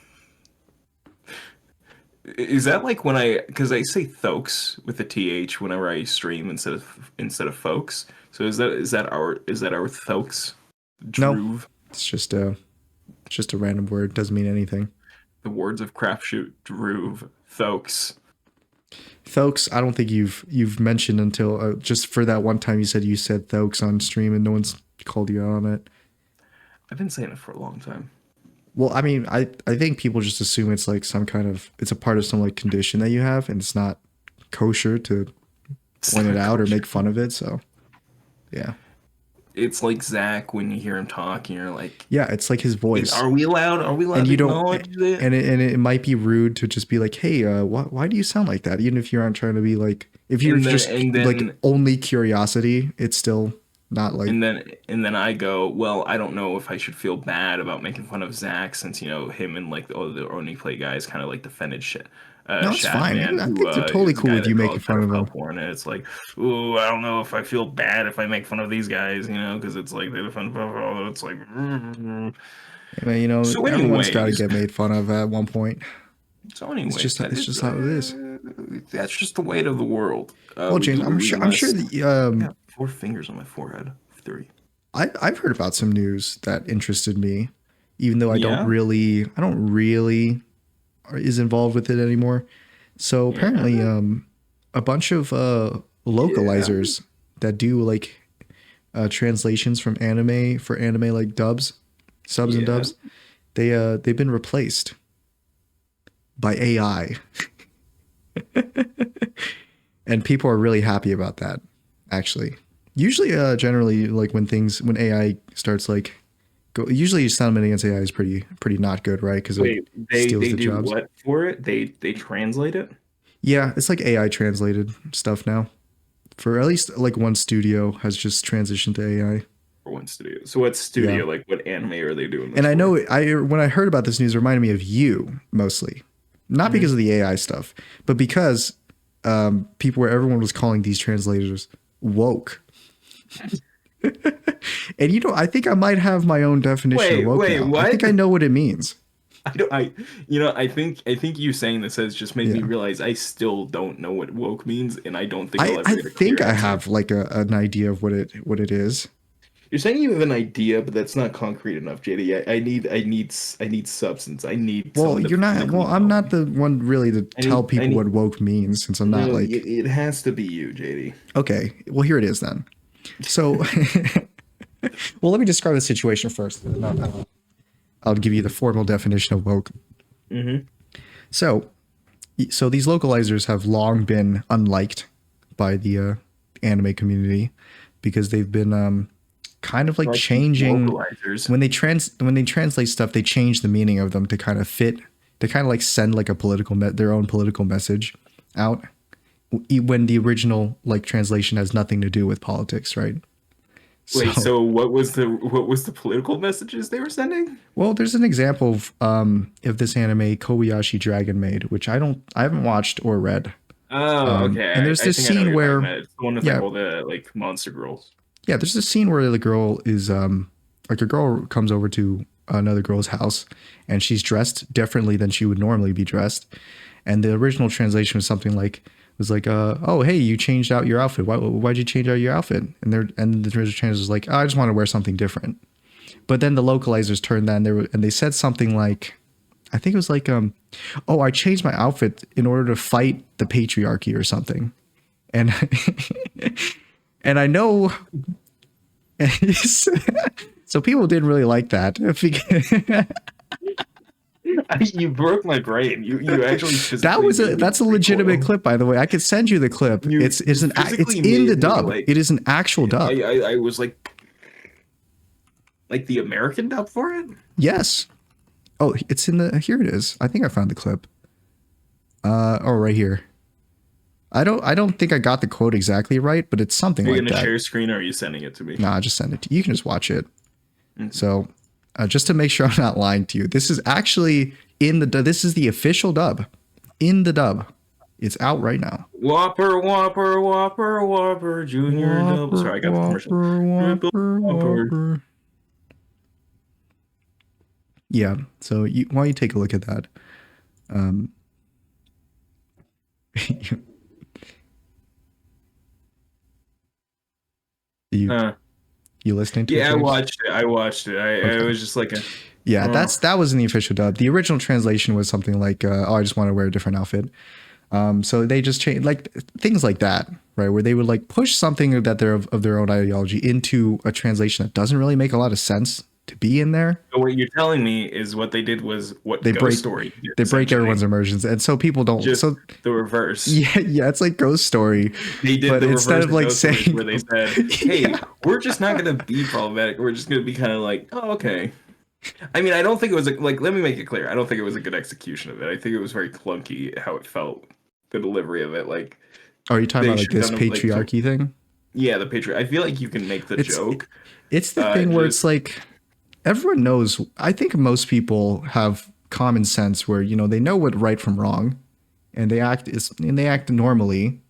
Is that like when because I say thokes with a th whenever I stream instead of folks. So is that our thokes? No, Droove. it's just a random word. Doesn't mean anything. The words of crapshoot. Droove. Thokes. Thokes, I don't think you've mentioned until just for that one time you said Thokes on stream and no one's called you out on it. I've been saying it for a long time. Well, I mean, I think people just assume it's like some kind of it's a part of some like condition that you have, and it's not kosher to It's point it not out or kosher. make fun of it. So yeah, It's like Zach when you hear him talk and you're like, yeah, it's like his voice, Are we allowed? Are we allowed and to you don't, acknowledge it?" and it might be rude to just be like, hey, why do you sound like that? Even if you aren't trying to be like, if you're just And like then only curiosity, it's still not like and then I go, well, I don't know if I should feel bad about making fun of Zach since him and like all the only play guys kind of like defended shit. no, it's fine. Shadman, I who think they're totally is the cool guy with you that making called fun of pedophile them. porn, and it's like, ooh, I don't know if I feel bad if I make fun of these guys, because it's like they defend pedophile. It's like, I mean, so. everyone's got to Anyways, get made fun of at one point. so anyways, that It's is just how it is. that's just the weight of the world. Well, We James, do we I'm sure must. that I got four fingers on my forehead. Three. I've heard about some news that interested me, even though Yeah. I don't really is involved with it anymore. So Yeah. apparently, a bunch of Yeah. localizers that do like translations from anime for anime like subs and Yeah. dubs, they've been replaced by AI, and people are really happy about that. Actually, usually, generally, like when AI starts like go, usually sentiment against AI is pretty not good, right? Because it Wait, steals they the do jobs. what for it? They translate it Yeah, it's like AI translated stuff now. For at least like one studio has just transitioned to AI. for one studio. So what Yeah. studio? Like what anime are they doing And this I for? know I when I heard about this news, it reminded me of you mostly, not Hmm. because of the AI stuff, but because everyone was calling these translators woke. And I think I might have my own definition of woke Wait, now. I what? think I know what it means. I don't. I think you saying this has just made me Yeah, realize I still don't know what woke means, and I don't think I'll ever I get a clear think I answer. have like an idea of what it is. You're saying you have an idea, but that's not concrete enough, JD. I need substance. I need Well, someone to you're not. physically Well, I'm tell not me. the one really to tell I people what need. woke means, since I'm not No, like. it has to be you, JD. Okay, well here it is then. So, well, let me describe the situation first. And then I'll give you the formal definition of woke. Mm-hmm. So, so these localizers have long been unliked by the anime community because they've been kind of like Like these changing localizers. when they translate stuff, they change the meaning of them to kind of fit to kind of like send like a their own political message out when the original like translation has nothing to do with politics, right? Wait, So, so what was the political messages they were sending? well, there's an example of this anime Kobayashi Dragon made, which I haven't watched or read. Oh, And okay. there's I this think I know what scene you're talking where, about. It's the one with like yeah, all the like monster girls. yeah, there's this scene where the girl is like a girl comes over to another girl's house and she's dressed differently than she would normally be dressed. And the original translation was something like, was like, oh hey, you changed out your outfit. Why'd you change out your outfit? And the original translator was like, oh, I just want to wear something different. But then the localizers turned that, and they said something like, I think it was like, oh, I changed my outfit in order to fight the patriarchy or something. And and I know, so people didn't really like that. You broke my brain. You actually physically That's a legitimate clip, by the way. I could send you the clip. It's physically in the made me, dub. like, It is an actual dub. I was like the American dub for it. Yes. Oh, it's in the, here it is. I think I found the clip. Oh, right here. I don't think I got the quote exactly right, but it's something like that. Are you gonna share screen, or are you sending it to me? Nah, just send it to you. You can just watch it. Mm-hmm. So, just to make sure I'm not lying to you, this is actually in the this is the official dub. In the dub. It's out right now. Whopper, Whopper, Whopper, Whopper, Junior Double. Sorry, I got the commercial. Whopper. Yeah, so why don't you take a look at that? You listening to it? Yeah, I watched it. I was just like, yeah, that was in the official dub. The original translation was something like, oh, I just want to wear a different outfit. So they just changed, like, things like that, right? Where they would like push something that they're of their own ideology into a translation that doesn't really make a lot of sense to be in there. So what you're telling me is what they did was what they break Story did, they break everyone's immersions, and so people don't just so the reverse. Yeah, it's like Ghost Story. They did, but the instead of like saying where they said, "Hey, yeah, we're just not going to be problematic. We're just going to be kind of like, oh, okay." I mean, I don't think it was like. Let me make it clear. I don't think it was a good execution of it. I think it was very clunky how it felt, the delivery of it. Like, are you talking about like this patriarchy thing? Yeah, the patriarchy. I feel like you can make the joke. It's the thing where it's like, everyone knows. I think most people have common sense where, you know, they know what right from wrong, and they act normally.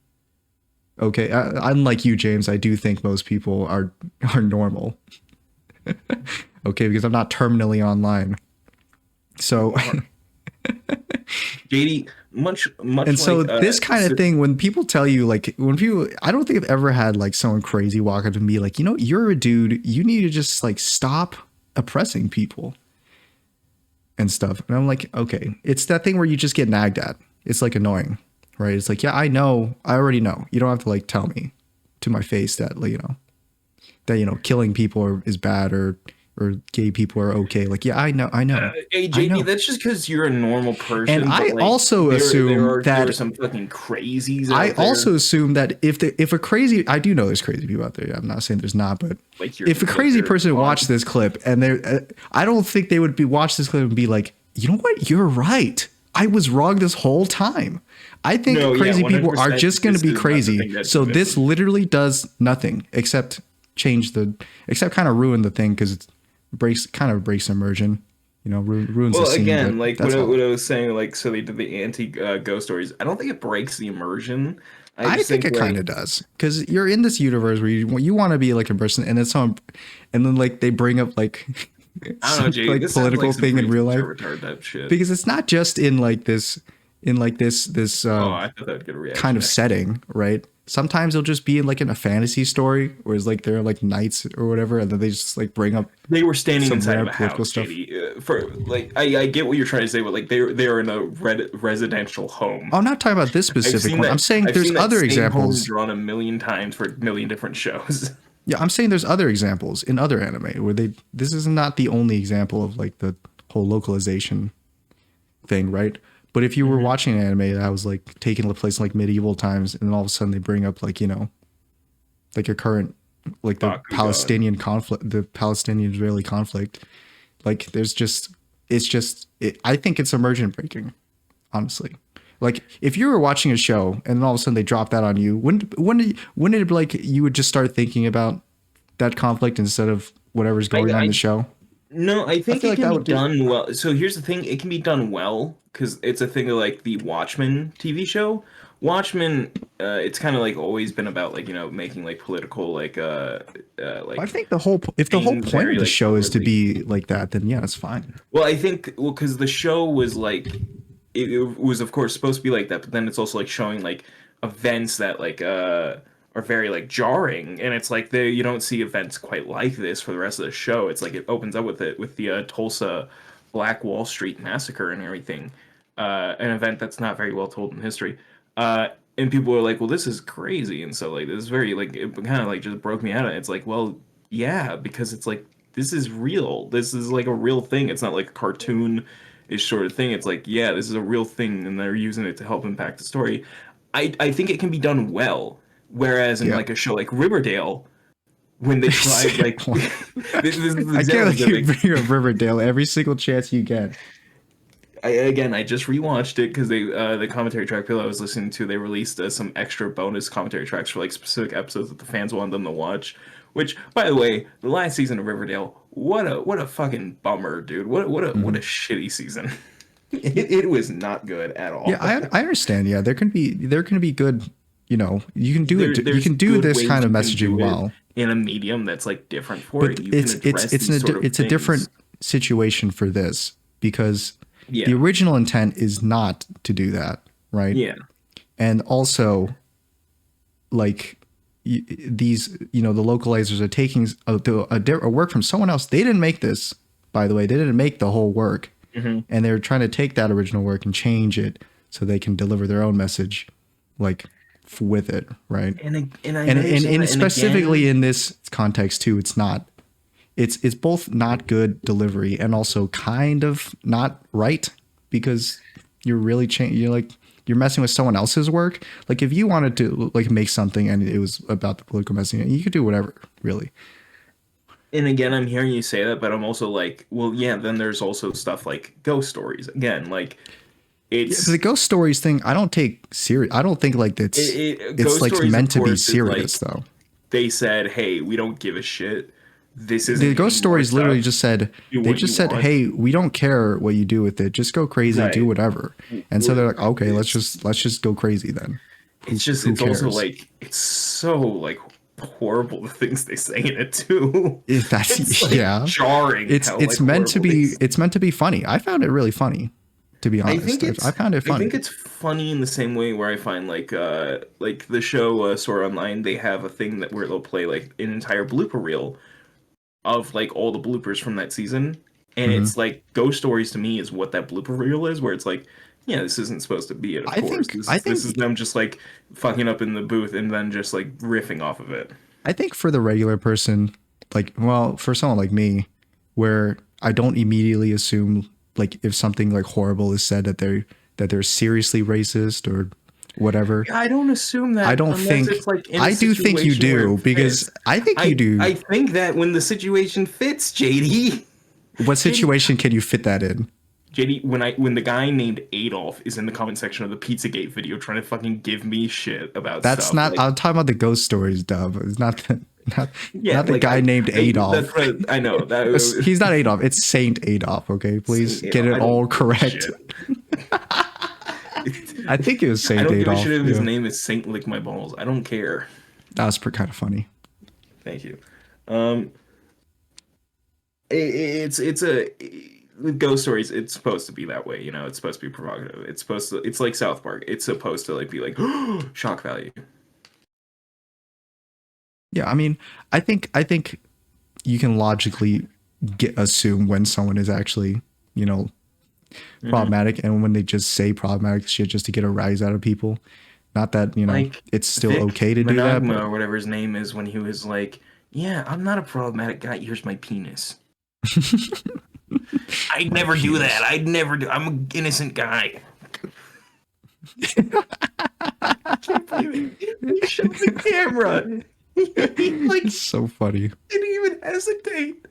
Okay, unlike you, James, I do think most people are normal. Okay, because I'm not terminally online. So, JD, much, and so like, this kind of thing, when people tell you, like, when people, I don't think I've ever had like someone crazy walk up to me like, you know, you're a dude, you need to just like stop oppressing people and stuff. And I'm like, okay, it's that thing where you just get nagged at. It's like annoying, right? It's like, yeah, I know, I already know. You don't have to like tell me to my face that, like, you know, killing people is bad, or gay people are okay. Like, yeah, I know. Hey, JD, that's just because you're a normal person. And I also assume that there are some fucking crazies out I there. also assume that if a crazy, I do know there's crazy people out there. I'm not saying there's not, but like if a crazy person watched this clip and I don't think they would watch this clip and be like, you know what, you're right. I was wrong this whole time. I think crazy people are just going to be crazy. So this literally does nothing except kind of ruin the thing, because it kind of breaks immersion, you know, ruins the scene. Again, like what I was saying, like, so they did the anti-ghost stories. I don't think it breaks the immersion. I think it kind of does, because you're in this universe where you want to be like a person, and it's and then like they bring up like I don't know, Jay, like political thing in real life, shit. Because it's not just in like this kind of setting, right? Sometimes it'll just be in a fantasy story, where it's like they're like knights or whatever, and then they just like bring up. They were standing inside of a house, stuff. For like, I get what you're trying to say, but like they're in a residential home. I'm not talking about this specific one. I'm saying there's other examples drawn a million times for a million different shows. Yeah, I'm saying there's other examples in other anime where this is not the only example of like the whole localization thing, right? But if you were watching an anime that was like taking place in like medieval times, and then all of a sudden they bring up like, you know, like a current, like the Palestinian conflict, the Palestinian-Israeli conflict, like I think it's immersion breaking, honestly. Like if you were watching a show and then all of a sudden they drop that on you, wouldn't it be like you would just start thinking about that conflict instead of whatever's going on in the show? No, I think it can be done well. So here's the thing: it can be done well because it's a thing of like the Watchmen TV show. Watchmen, it's kind of like always been about like, you know, making like political like I think the whole point of the show is to be like that, then yeah, it's fine. Well, I think because the show was like it was of course supposed to be like that, but then it's also like showing like events that are very like jarring, and it's like you don't see events quite like this for the rest of the show. It's like it opens up with it with the Tulsa Black Wall Street massacre and everything, an event that's not very well told in history. And people are like, well, this is crazy, and so like this is very like it kind of like just broke me out. It's like, well, yeah, because it's like this is real. This is like a real thing. It's not like a cartoon ish sort of thing. It's like, yeah, this is a real thing, and they're using it to help impact the story. I think it can be done well. Whereas in Yeah. like a show like Riverdale, when they tried like this is I can't let examples of you it. bring up Riverdale every single chance you get. I just rewatched it because they the commentary track I was listening to, they released some extra bonus commentary tracks for like specific episodes that the fans wanted them to watch. Which, by the way, the last season of Riverdale, what a fucking bummer, dude. What a Hmm. shitty season. It was not good at Yeah, all. I understand. Yeah, there can be good. You can do it. You There's can do good this ways kind of you can messaging do it well, in a medium that's like different for but it. You can it's address it's these sort of it's a things. different situation for this because the Yeah, original intent is not to do that, right? yeah. And also, like these, the localizers are taking a work from someone else. They didn't make this, by the way. They didn't make the whole work, Hmm. and they're trying to take that original work and change it so they can deliver their own message, like with it, right? And I And know you're saying and that, and specifically again, in this context too, it's not. It's both not good delivery and also kind of not right because you're really you're messing with someone else's work. Like if you wanted to like make something and it was about the political messaging, you could do whatever, really. and again, I'm hearing you say that, but I'm also like, well, yeah. Then there's also stuff like ghost stories. Again, like Yeah, but the it's ghost stories thing, I don't take serious. I don't think like it's ghost like stories, of meant to be course, is serious like though. they said, hey, we don't give a shit. This The isn't any ghost more stories literally stuff. just said Do they what you just said, want. "Hey, we don't care what you do with it. Just go crazy, do Right. whatever." And so they're like, "Okay, let's just go crazy then." Who It's also cares? like it's so like horrible the things they say in it too. If It's that's like yeah, jarring how like it's meant to horrible they be funny. I found it really funny, to be I honest. think I found it I think funny. it's funny in the same way where I find like the show Sword Online, they have a thing that where they'll play like an entire blooper reel of like all the bloopers from that season, and Hmm. it's like ghost stories to me is what that blooper reel is, where it's like, yeah, this isn't supposed to be it, of I course. think I This is think them just like fucking up in the booth and then just like riffing off of it. I think for the regular person, like, well, for someone like me, where I don't immediately assume like if something like horrible is said that they're seriously racist or whatever. I don't assume I that don't unless think it's like in a I do think you situation where it do because fits. I think you do. I think that when the situation fits, JD. What JD, situation can you fit that in? JD, when the guy named Adolf is in the comment section of the Pizzagate video trying to fucking give me shit about That's stuff, not. like I'm talking about the ghost stories, Dub. It's not not yeah, not the guy named that's Adolf. what I know. He's not Adolf. It's Saint Adolf. Okay, please You get know, it I don't all give a correct. shit. I think it was I Saint don't give a shit Adolf. if his Yeah, name is Saint Lick My Balls. I don't care. that was kind of funny. Thank you. Um, it's a with ghost stories. It's supposed to be that way, you know. It's supposed to be provocative. It's supposed to. It's like South Park. It's supposed to like be like shock value. Yeah, I mean, I think you can logically assume when someone is actually, you know, Hmm. problematic, and when they just say problematic shit just to get a rise out of people. Not that Like it's still Vic okay to do that, Monogma but or whatever his name is when he was like, "Yeah, I'm not a problematic guy. Here's my penis." I'd my never do that. penis. I'd never do. I'm an innocent guy. I can't believe it. He showed the camera. He like It's so funny. didn't even hesitate.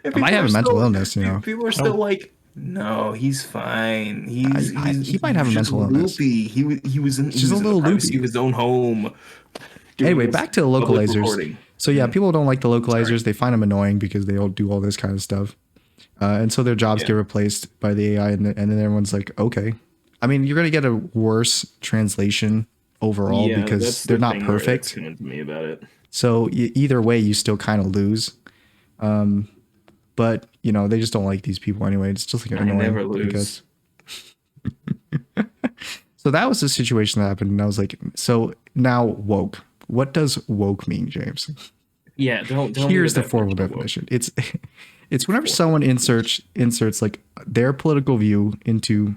And I might have a mental illness, you know. people are I don't. still like, no, he's fine. He's He might he have was a just mental illness. loopy. It's He just a was in the little privacy loopy. of his own home doing Anyway, this back to the public localizers. recording. So yeah, Mhm. people don't like the Sorry. localizers. They find them annoying because they all do all this kind of stuff, and so their jobs Yeah. get replaced by the AI, and then everyone's like, okay. I mean, you're gonna get a worse translation overall Yeah, because that's they're the not thing where that's perfect. coming to me about it. So either way, you still kind of lose. But they just don't like these people anyway. It's just like I annoying, never I lose. guess. So that was the situation that happened, and I was like, so now woke. What does woke mean, James? Yeah, don't tell me the Here's the formal definition of woke. definition. It's whenever someone Formal. inserts like their political view into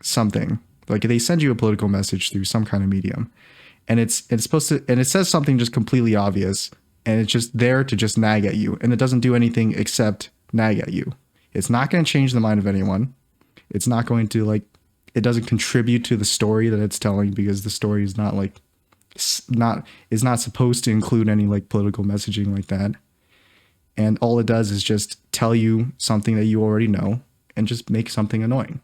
something. Like they send you a political message through some kind of medium, and it's supposed to, and it says something just completely obvious, and it's just there to just nag at you, and it doesn't do anything except nag at you. It's not going to change the mind of anyone. It's not going to like, it doesn't contribute to the story that it's telling, because the story is not like not is not supposed to include any like political messaging like that. And all it does is just tell you something that you already know and just make something annoying.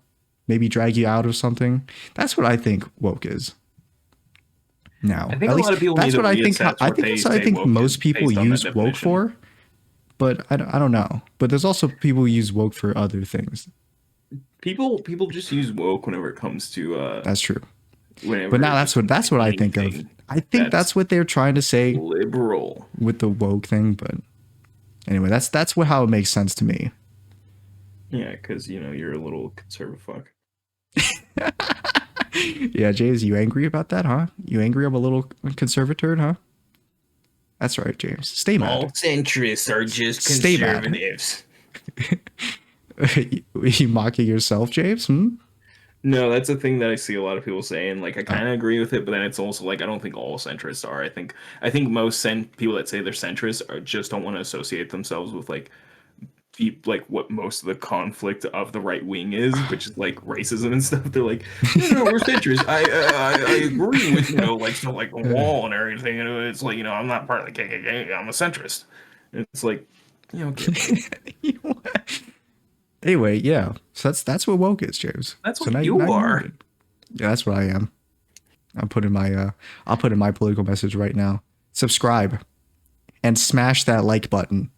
Maybe drag you out of something. That's what I think woke is. I Now, think at a least lot of people need that's to what I think. reassess I what think they that's what I say think woke is most people based on that use woke definition. for. But I don't know. But there's also people who use woke for other things. People just use woke whenever it comes to That's true. But whenever now it just comes to that's what I think of. anything I think that's that's what they're trying to say liberal. with the woke thing. But anyway, that's what how it makes sense to me. Yeah, because you're a little conservative fuck. Yeah, James, you angry about that, huh? You angry I'm a little conservator, huh? That's right, James. Stay All mad. centrists are just Stay mad. conservatives. You mocking yourself, James? Hmm? No, that's a thing that I see a lot of people saying. Like, I Oh, kind of agree with it, but then it's also like I don't think all centrists are. I think most people that say they're centrists are just don't want to associate themselves with like like what most of the conflict of the right wing is, which is like racism and stuff. They're like, no, we're centrists. I agree with like stuff like the wall and everything. And it's like I'm not part of the KKK. I'm a centrist. And it's like, okay, buddy. anyway, yeah. So that's what woke is, James. That's So what now you you know are. it. Yeah, that's what I am. I'm putting my I'll put in my political message right now. Subscribe and smash that like button.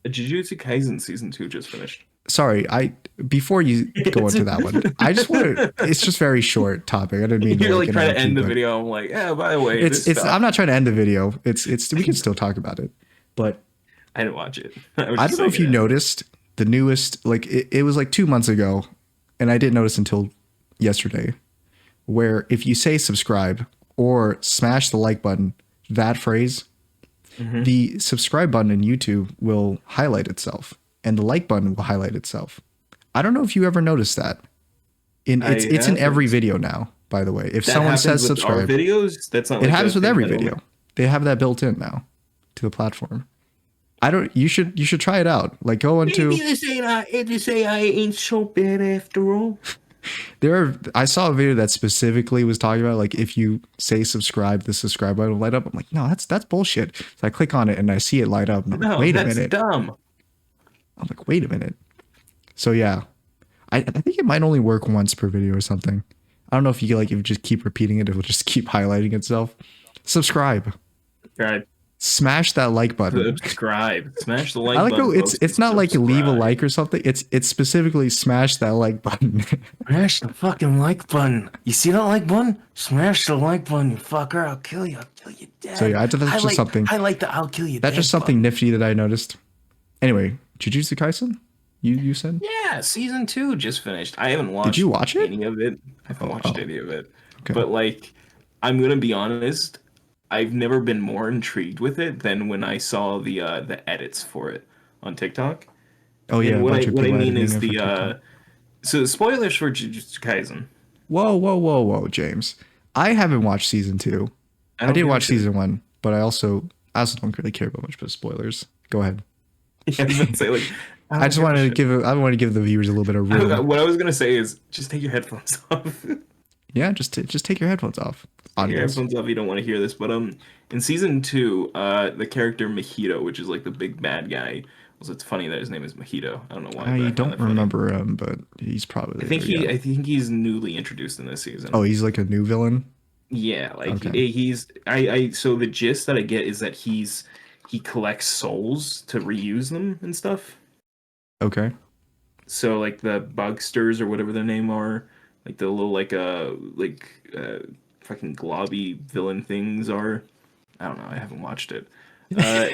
Jujutsu Kaisen season 2 just finished. Sorry, I before you go into that one, I just want to. It's just very short topic. I didn't mean to You're like like trying to interrupt you, end the but video. I'm like, yeah, by the way, this it's. I'm stuff. not trying to end the video. It's. We can still talk about it, but I didn't watch it. I was I just don't know saying if you it. noticed the newest. Like it was like 2 months ago, and I didn't notice until yesterday. Where if you say subscribe or smash the like button, that phrase, Hmm. the subscribe button in YouTube will highlight itself, and the like button will highlight itself. I don't know if you ever noticed that. I It's in every haven't. video now, by the way. If That someone happens says with our subscribe, videos. That's not it like a happens with thing every that only. video. They have that built in now to the platform. I don't you should try it out. Like go Maybe into this AI ain't so bad after all. there are I saw a video that specifically was talking about like if you say subscribe, the subscribe button will light up. I'm like, no, that's bullshit. So I click on it and I see it light up and I'm like, No, wait a that's minute. dumb. I'm like, wait a minute. So yeah. I think it might only work once per video or something. I don't know if you like if you just keep repeating it, it will just keep highlighting itself. Subscribe. Right. Smash that like button. Subscribe. Smash the I like like how button, folks, and it's not like leave a subscribe. like or something. It's specifically smash that like button. Smash the fucking like button. You see that like button? Smash the like button, you fucker. I'll kill you. I'll kill you So dead. yeah, Highlight the I'll kill you that's just dead something button. nifty that I noticed. Anyway, Jujutsu Kaisen, you said, Yeah, season 2 just finished. I haven't did you watched watch it? any of it. I haven't Oh, watched oh, any of it. okay. But like, I'm gonna be honest, I've never been more intrigued with it than when I saw the edits for it on TikTok. Oh yeah, And a what I bunch of what I people mean editing is it for TikTok. so spoilers for Jujutsu Kaisen. Whoa, James. I haven't watched season two. I I don't did give a watch shit. season one, but I also don't really care about much about spoilers. Go ahead. Yeah, I was about to say like I I don't just give a wanted to shit. give I want to give the viewers a little bit of room. What I was gonna say is just take your headphones off. Yeah, just take your headphones off, Take your audience. headphones off. You don't want to hear this, but in season 2, the character Mahito, which is like the big bad guy. Also, it's funny that his name is Mahito. I don't know why, but I I find don't that funny. remember him, but he's probably there. Yeah. I think he's newly introduced in this Oh, season. he's like a new villain. Yeah, like Okay. he's so the gist that I get is that he collects souls to reuse them and stuff. Okay. So like the bugsters or whatever their name are, like the little fucking globby villain things are. I don't know. I haven't watched it. Uh,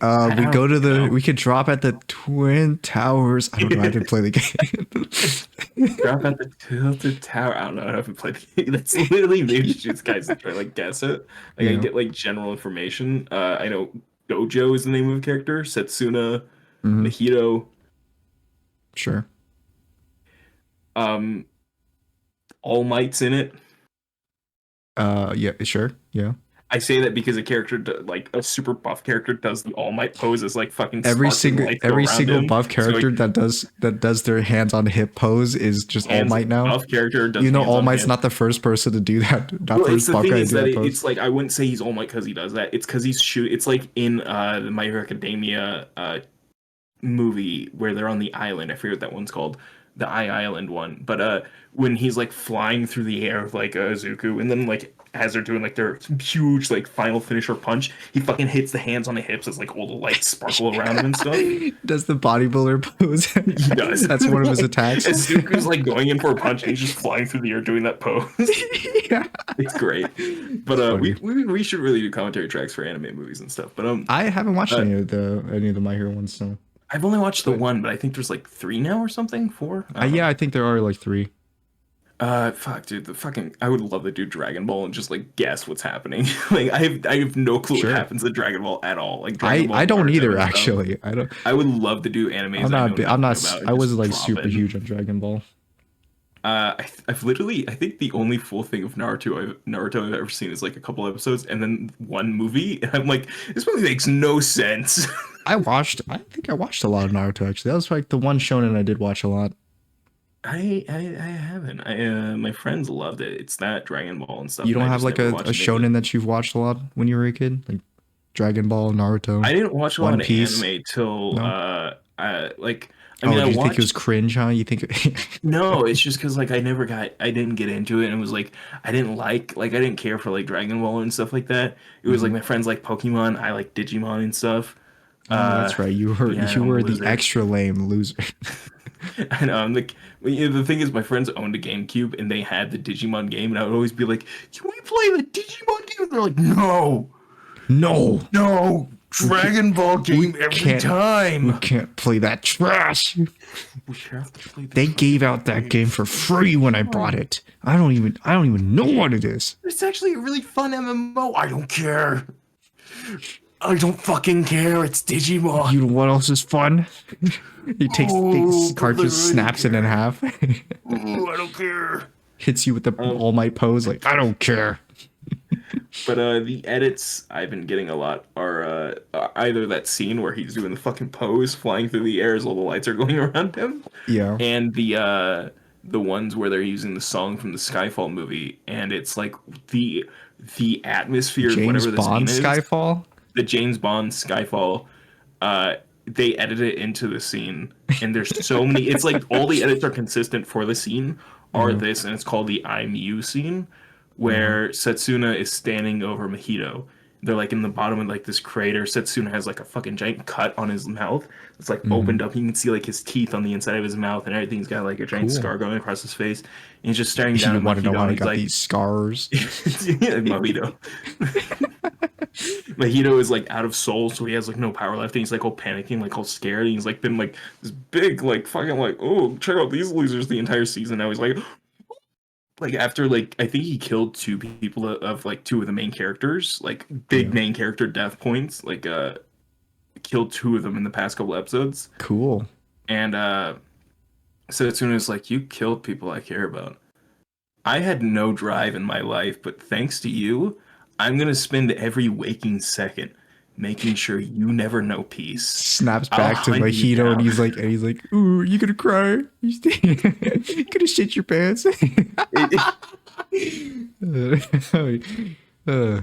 I We don't go to know. we could drop at the Twin Towers. I don't know. I didn't play the game. Drop out the tilted tower. I don't know. I haven't played the game. That's literally maybe shoots guys and try to like guess it. Like I Yeah. get like general information. I know Gojo is the name of the character. Setsuna, Hmm. Mahito. Sure. Um, All Might's in it. Yeah. Sure. Yeah. I say that because a character, like a super buff character, does the All Might pose as like fucking Every sparkling single lights go every around single him. buff So like character that does their hands on hip pose is just All hands Might now. buff character You does know, hands All on Might's hands. not the first person to do that. Not Well, it's first the buff thing guy to is do that that pose. it's like I wouldn't say he's All Might because he does that. It's because he's shoot. It's like in the My Hero Academia movie where they're on the island. I forget what that one's called, the Island one. But when he's like flying through the air with like Zuko, and then like as they're doing like their huge like final finisher punch, he fucking hits the hands on the hips as like all the lights sparkle around him and stuff. Does the bodybuilder pose? He does. That's one of his attacks. As Zuko's like going in for a punch, and he's just flying through the air doing that pose. Yeah. It's great. But It's funny. we should really do commentary tracks for anime movies and stuff. But I haven't watched uh, any of the My Hero ones, so. I've only watched the But one, but I think there's like three now or something. Four. I don't know. yeah, I think there are like three. Fuck, dude. The fucking. I would love to do Dragon Ball and just like guess what's happening. Like I have no clue what Sure. happens in Dragon Ball at all. Like Dragon Ball I and don't Naruto either and stuff. actually. I don't. I would love to do animes I know I'm nothing not. about and I was just like drop super in. huge on Dragon Ball. I've literally, I think the only full thing of Naruto I've ever seen is like a couple episodes and then one movie, and I'm like, this movie makes no sense. I think I watched a lot of Naruto actually. That was like the one shonen I did watch a lot. I haven't. My friends loved it. It's that Dragon Ball and stuff, You and don't I have just like never a watched any of it. shonen that you've watched a lot when you were a kid? Like Dragon Ball, Naruto, I didn't watch a lot One of Piece? anime till No? like I Oh, mean I do you think it was watched. cringe, huh? You think No, it's just because like I didn't get into it, and it was like I didn't I didn't care for like Dragon Ball and stuff like that. It was like Mhm. my friends like Pokemon, I like Digimon and stuff. Oh, Uh, that's right. yeah, You I'm a were the loser. extra lame loser. I know. I'm like, well, you know, the thing is, my friends owned a GameCube and they had the Digimon game, and I would always be like, "Can we play the Digimon game?" And they're like, "No, No, no, Dragon Ball we game every can't we time. can't play that trash. We have to play the They gave fucking out that game." game for free when I bought it. I don't even know what it is. It's actually a really fun MMO. I don't care. I don't fucking care. It's Digimon. You know what else is fun? He takes Oh, the but I cartridge, really snaps it in care. half, Ooh, I don't care. hits you with the Um, All Might pose. Like I don't care. But the edits I've been getting a lot are either that scene where he's doing the fucking pose, flying through the air as all the lights are going around him, Yeah, and the ones where they're using the song from the Skyfall movie, and it's like the atmosphere of James whatever the scene Bond is, Skyfall. the James Bond Skyfall. They edit it into the scene, and there's so many. It's like all the edits are consistent for the scene are Uh-huh, this, and it's called the I'm You scene, uh-huh. where Setsuna is standing over Mahito. They're like in the bottom of like this crater. Setsuna has like a fucking giant cut on his mouth. It's like Hmm. opened up. You can see like his teeth on the inside of his mouth, and everything's got like a giant Cool. scar going across his face. And he's just staring down You at want to know Mahito, how and I he's got like, these scars? yeah, Mahito. Mahito is like out of soul, so he has like no power left, and he's like all panicking, like all scared. And he's like been like this big, like fucking like, oh, check out these losers the entire season. Now he's like after like I think he killed two people of like two of the main characters, like big Yeah. main character death points, like killed two of them in the past couple episodes. Cool. And so as soon as like you killed people I care about. I had no drive in my life, but thanks to you, I'm gonna spend every waking second making sure you never know peace. Snaps I'll back to hunt you Mojito and down. he's like, ooh, you gonna cry? You gonna shit your pants? uh,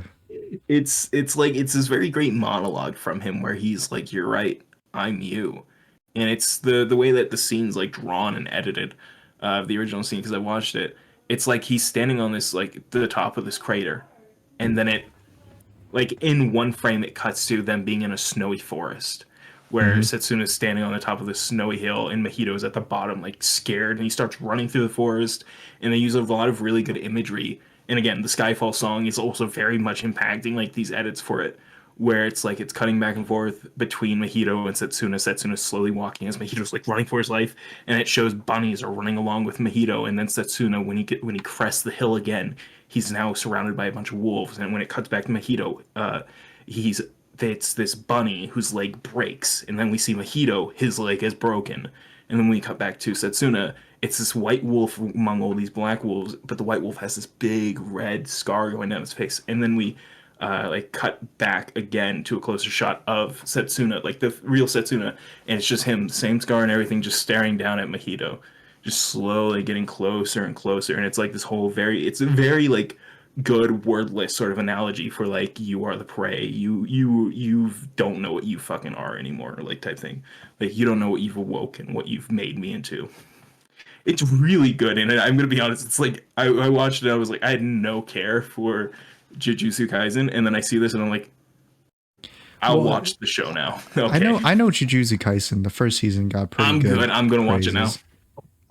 It's like it's this very great monologue from him where he's like, "You're right, I'm you," and it's the way that the scene's like drawn and edited of the original scene because I watched it. It's like he's standing on this like the top of this crater, and then it like in one frame it cuts to them being in a snowy forest where mhm. Setsuna's standing on the top of this snowy hill and Mahito's at the bottom like scared and he starts running through the forest and they use a lot of really good imagery and again the Skyfall song is also very much impacting like these edits for it where it's like it's cutting back and forth between Mahito and Setsuna. Setsuna's slowly walking as Mahito's like running for his life, and it shows bunnies are running along with Mahito, and then Setsuna when he crests the hill again, he's now surrounded by a bunch of wolves. And when it cuts back to Mahito, he's it's this bunny whose leg breaks, and then we see Mahito, his leg is broken, and then we cut back to Setsuna. It's this white wolf among all these black wolves, but the white wolf has this big red scar going down his face, and then we like cut back again to a closer shot of Setsuna, like the real Setsuna, and it's just him, same scar and everything, just staring down at Mahito, just slowly getting closer and closer, and it's like this whole it's a very like good wordless sort of analogy for like you are the prey, you don't know what you fucking are anymore, like type thing, like you don't know what you've awoken, what you've made me into. It's really good, and I'm gonna be honest. It's like I watched it. I was like, I had no care for Jujutsu Kaisen, and then I see this, and I'm like, I'll watch the show now. Okay, I know Jujutsu Kaisen. The first season got pretty I'm good. I'm gonna watch it now.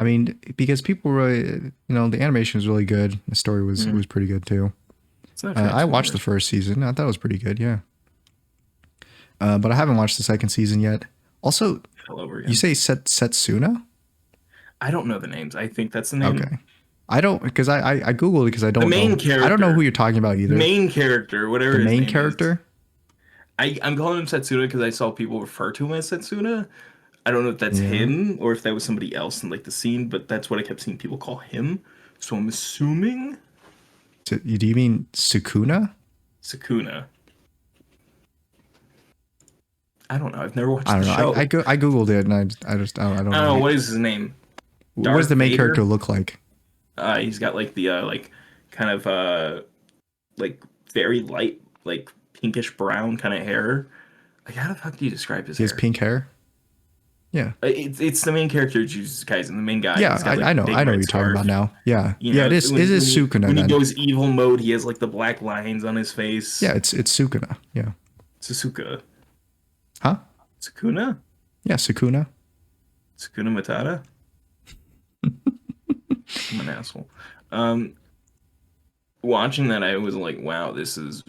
I mean, because people really, the animation was really good. The story was pretty good too. I watched the first season. I thought it was pretty good. Yeah, but I haven't watched the second season yet. Also, you say Setsuna? I don't know the names. I think that's the name. Okay. I don't, because I Googled it because I don't know. Character. I don't know who you're talking about either. The main character, whatever the main character? I'm calling him Setsuna because I saw people refer to him as Setsuna. I don't know if that's him or if that was somebody else in like the scene, but that's what I kept seeing people call him. So I'm assuming. Do you mean Sukuna? Sukuna. I don't know. I've never watched the show. I Googled it and I don't know. What is his name? What does the main character look like? He's got like the like kind of like very light, like pinkish brown kind of hair. Like how the fuck do you describe his hair? He has pink hair. Yeah, it's the main character of Jujutsu Kaisen, the main guy. Yeah, got, like, I know what you're talking about now. Yeah, it is Sukuna. When he goes evil mode, he has like the black lines on his face. Yeah, it's Sukuna. Yeah, Susuka. Huh? Sukuna? Yeah, Sukuna. Sukuna Matata? I'm an asshole. Watching that, I was like, wow, this is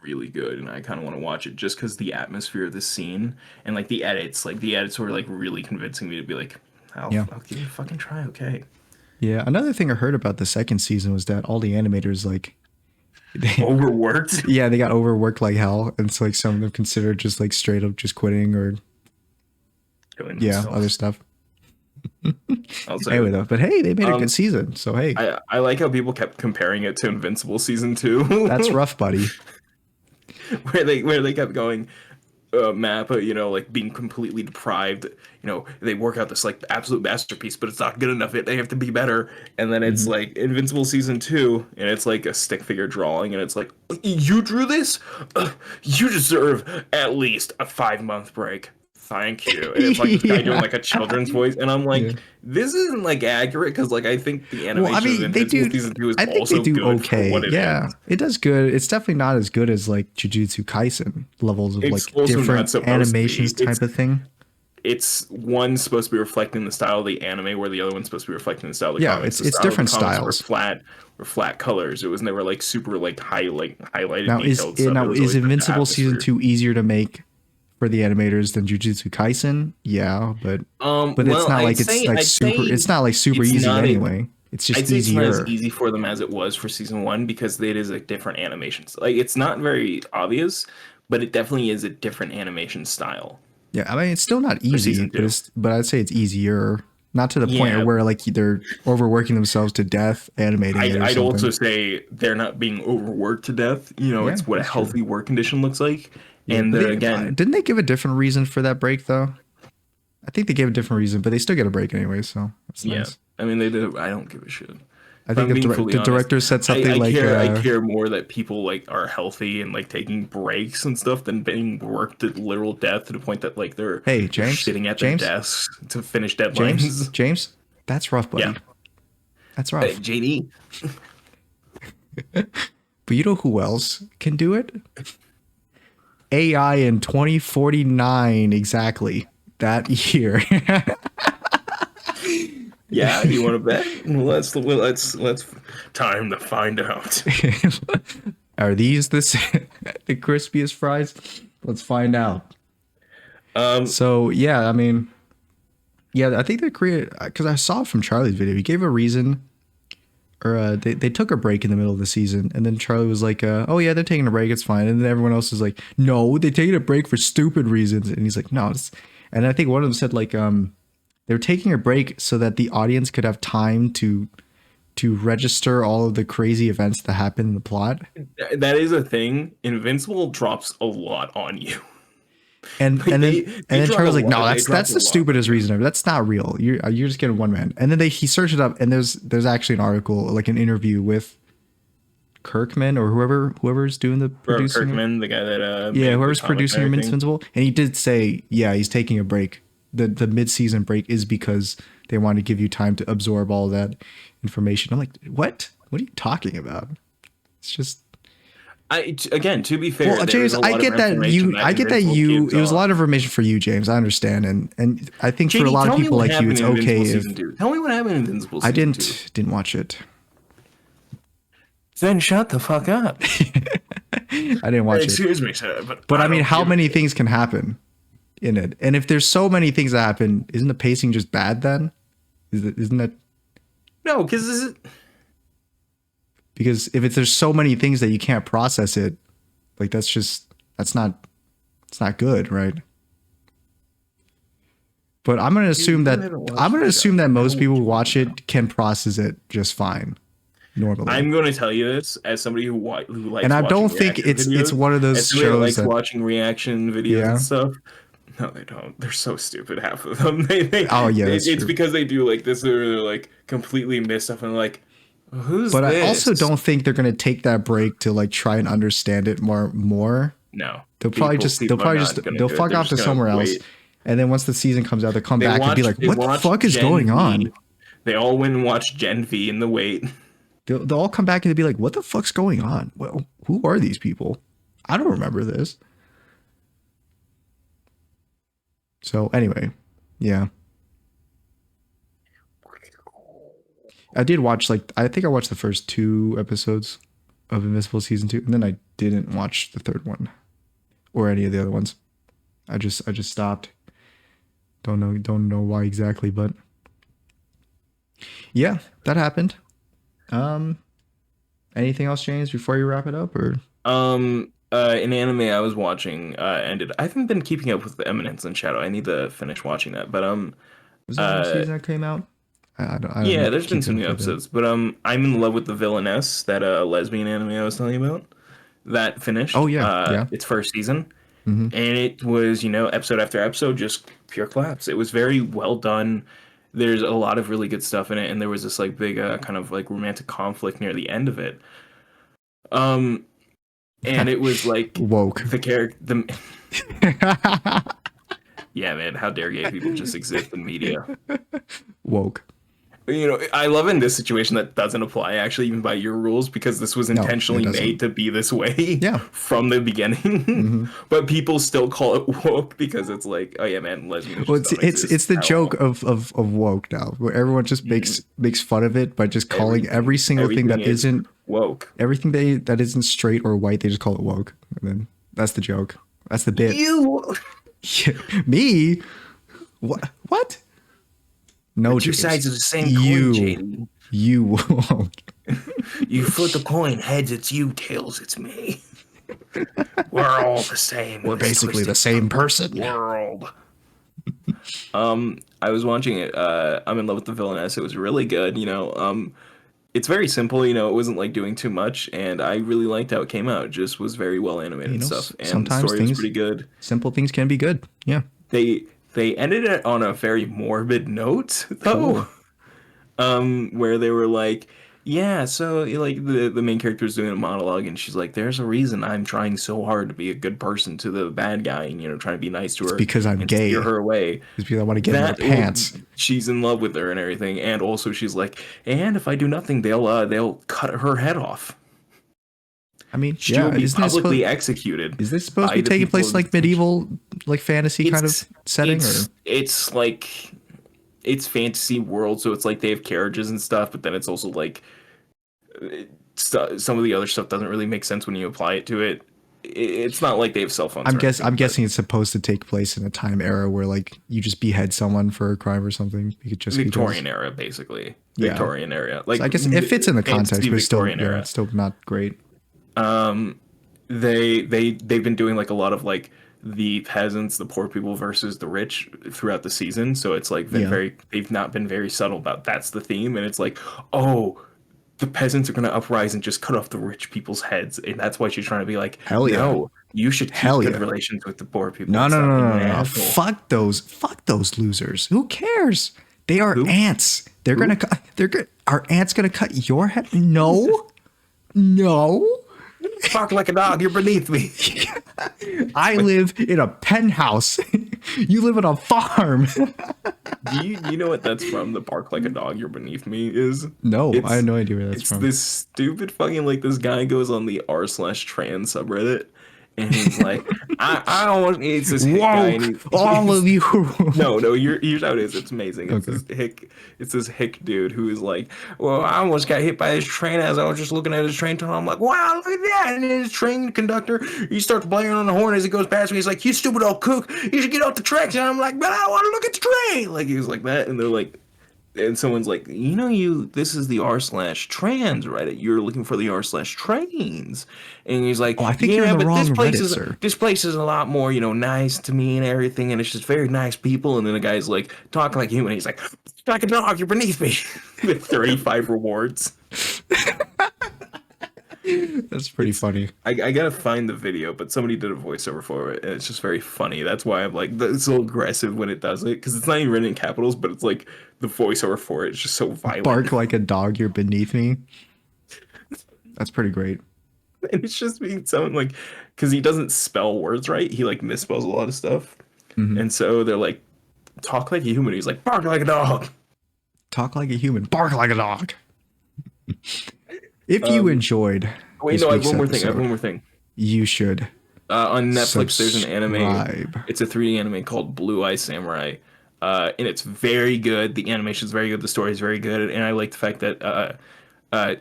really good, and I kind of want to watch it just because the atmosphere of the scene and like the edits were like really convincing me to be like, I'll give it a fucking try, okay. Yeah, another thing I heard about the second season was that all the animators like overworked. Yeah, they got overworked like hell, and so like some of them considered just like straight up just quitting or other stuff. Anyway, though, but hey, they made a good season, so hey. I like how people kept comparing it to Invincible season 2. That's rough, buddy. where they kept going, Mappa, like being completely deprived. They work out this like absolute masterpiece, but it's not good enough. They have to be better. And then it's like Invincible season 2, and it's like a stick figure drawing, and it's like, you drew this? You deserve at least a 5-month break. Thank you. And it's like this guy doing like a children's voice, and I'm like, this isn't like accurate because like I think the animation of Invincible season 2 is also good okay. For what it is. It does good. It's definitely not as good as like Jujutsu Kaisen levels of It's like different animations type of thing. It's one supposed to be reflecting the style of the anime, where the other one's supposed to be reflecting the style of the comics. It's different styles. Were flat colors. It was never like super like highlighted. Now is Invincible season 2 easier to make for the animators than Jujutsu Kaisen? Yeah, but it's not like it's not like super easy anyway. It's just easier. It's not as easy for them as it was for season 1 because it is a different animation. Like it's not very obvious, but it definitely is a different animation style. Yeah, I mean it's still not easy, but I'd say it's easier. Not to the point where like they're overworking themselves to death animating it or I'd something. also say they're not being overworked to death. It's what a healthy work condition looks like. And again, didn't they give a different reason for that break though? I think they gave a different reason, but they still get a break anyway. So that's nice. I mean they did. I don't give a shit. I think the director said something like, I care more that people like are healthy and like taking breaks and stuff than being worked to literal death to the point that like they're sitting at their desks to finish deadlines. James, that's rough, buddy. Yeah. That's rough. Hey, JD. But you know who else can do it? AI in 2049 exactly that year. Yeah, you want to bet? Let's time to find out. Are these the The crispiest fries? Let's find out. Um, So yeah, I mean, yeah, I think they created because I saw from Charlie's video. He gave a reason, or they took a break in the middle of the season, and then Charlie was like, "Oh yeah, they're taking a break. It's fine." And then everyone else is like, "No, they're taking a break for stupid reasons." And he's like, "No." And I think one of them said like, they're taking a break so that the audience could have time to register all of the crazy events that happen in the plot. that is a thing. Invincible drops a lot on you. And Like and then they and then drop a Charlie's like, no, lot. They drop that's a the lot on stupidest you. reason ever. That's not real. You're just getting one man. And then he searched it up, and there's actually an article, like an interview with Kirkman or whoever's doing the Or producing. Kirkman, the guy that Yeah, made the whoever's comics and producing everything. Invincible, and he did say, yeah, he's taking a break. The mid season break is because they want to give you time to absorb all that information. I'm like, what? What are you talking about? It's just Again, to be fair, well, there is James, a lot of information that I get that Invincible you, gives it was a lot off. of information for you, James. I understand. And I think for a JD, lot of tell me people what like you, happened it's in okay Invincible if season two. Tell me what happened in Invincible I season two. didn't watch it. Then shut the fuck up. I didn't watch it. Excuse me, sir, but But I I mean, don't how give a many shit. things can happen in it? And if there's so many things that happen, isn't the pacing just bad then? Isn't that No, because this is because if there's so many things that you can't process it, like that's not it's not good, right? But you haven't I'm watched gonna the assume show. that I know most what people who you're talking watch about. it can process it just fine normally. I'm going to tell you this as somebody who And likes I watching don't think reaction it's videos, one of as those somebody that shows likes that watching reaction videos and yeah. stuff. No, they don't. They're so stupid, half of them. Oh yeah, that's It's true. because they do like this. They're like completely miss stuff and like, who's But I also this? don't think they're gonna take that break to like try and understand it more. No, people are not gonna They'll do it. fuck They're off just to gonna somewhere else. wait. And then once the season comes out, they'll come back and be like, They "What the watched fuck is Gen going on?" V. They all went and watched Gen V in the wait. They'll all come back and they'll be like, "What the fuck's going on? Well, who are these people? I don't remember this." So anyway, yeah, I did watch like I think I watched the first 2 episodes of Invincible season 2, and then I didn't watch the third one or any of the other ones. I just stopped. Don't know why exactly, but yeah, that happened. Um, anything else, James, before you wrap it up, or An anime I was watching ended. I haven't been keeping up with the Eminence and Shadow. I need to finish watching that. But was there a new uh, season that came out? I yeah, haven't there's been keeping some up new with it. episodes. But I'm in love with the Villainess, that lesbian anime I was telling you about. That Oh finished yeah, yeah. its first season, Mm-hmm. and it was, episode after episode, just pure claps. It was very well done. There's a lot of really good stuff in it, and there was this like big kind of like romantic conflict near the end of it. Um, and it was like Woke. the character, the yeah, man, how dare gay people just exist in media? Woke. I love in this situation that doesn't apply actually even by your rules, because this was No, it intentionally doesn't. made to be this way Yeah. from the beginning. Mm-hmm. But people still call it woke because it's like, oh yeah, man, lesbians Well, just don't exist it's the at joke all. of woke now, where everyone just Mhm. makes fun of it by just calling Everything, every single thing everything that is isn't woke. that isn't straight or white. They just call it woke, and then that's the joke. That's the bit. You, Me? What? What? No, two James. sides of the same coin, You. JD. You won't. You flip the coin, heads it's you, tails it's me. We're all the same We're in this basically the twisted same person. world. I was watching it. I'm in love with the villainess. It was really good. It's very simple. It wasn't like doing too much, and I really liked how it came out. It just was very well animated You and know, stuff, and the sometimes story was things pretty good. simple things can be good. Yeah. They ended it on a very morbid note, though, Cool. where they were like, yeah, so like the main character is doing a monologue, and she's like, there's a reason I'm trying so hard to be a good person to the bad guy, and trying to be nice to It's her because I'm and steer gay. her away. It's because I want to get in their That well, pants. she's in love with her and everything, and also she's like, and if I do nothing, they'll cut her head off. I mean, She will yeah, be publicly executed is this supposed to by be the taking people place of like which medieval, like fantasy kind of it's setting, or it's like it's fantasy world, so it's like they have carriages and stuff, but then it's also like some of the other stuff doesn't really make sense when you apply it to it. it's not like they have cell phones or anything. I'm But guessing it's supposed to take place in a time era where like you just behead someone for a crime or something. Just because. Victorian era, basically. Yeah. Victorian era, So like I guess it fits in the context, fantasy but it's still Victorian yeah, era. it's still not great. Um, they've been doing like a lot of like the peasants, the poor people versus the rich throughout the season. So it's like been Yeah. very they've not been very subtle about that's the theme, and it's like, oh, the peasants are gonna uprise and just cut off the rich people's heads, and that's why she's trying to be like, Hell yeah. no, you should keep Hell good yeah. relations with the poor people No, and no, stop no, being no, an no, no. asshole. Fuck those losers. Who cares? They are Who? ants. They're Who? gonna cut. They're good. Are ants gonna cut your head? No, no. Bark like a dog. You're beneath me. I live in a penthouse. You live on a farm. Do you know what that's from? The bark like a dog. You're beneath me is. No, I have It's no idea where that's it's from. this stupid fucking like this guy goes on the r/trans subreddit and he's like, I don't want it's this hick guy and Woke, all he's of you. no, here's how it is. It's amazing. Okay. It's this hick dude who is like, well, I almost got hit by this train as I was just looking at his train tunnel. I'm like, wow, look at that. And then his train conductor, he starts blaring on the horn as he goes past me. He's like, you stupid old cook, you should get off the tracks. And I'm like, but I want to look at the train. Like he was like that, and they're like, and someone's like, this is the r/trans Reddit. You're looking for the r/trains, and he's like, Oh, I think you're in yeah, the but wrong Reddit, sir. this place is a lot more, nice to me and everything, and it's just very nice people. And then the guy's like, talk like a human. He's like, like a dog, you're beneath me, with 35 rewards. That's pretty funny. I gotta find the video, but somebody did a voiceover for it, and it's just very funny. That's why I'm like, it's so aggressive when it does it, because it's not even written in capitals, but it's like the voiceover for it is just so violent. Bark like a dog. You're beneath me. That's pretty great. And it's just being someone like, because he doesn't spell words right, he like misspells a lot of stuff, and so they're like, talk like a human. He's like, bark like a dog. Talk like a human. Bark like a dog. If you enjoyed Wait, this no, I have week's one more thing. I have episode, one more thing. you should. On Netflix, there's an anime. Subscribe. It's a 3D anime called Blue Eye Samurai, and it's very good. The animation is very good. The story is very good, and I like the fact that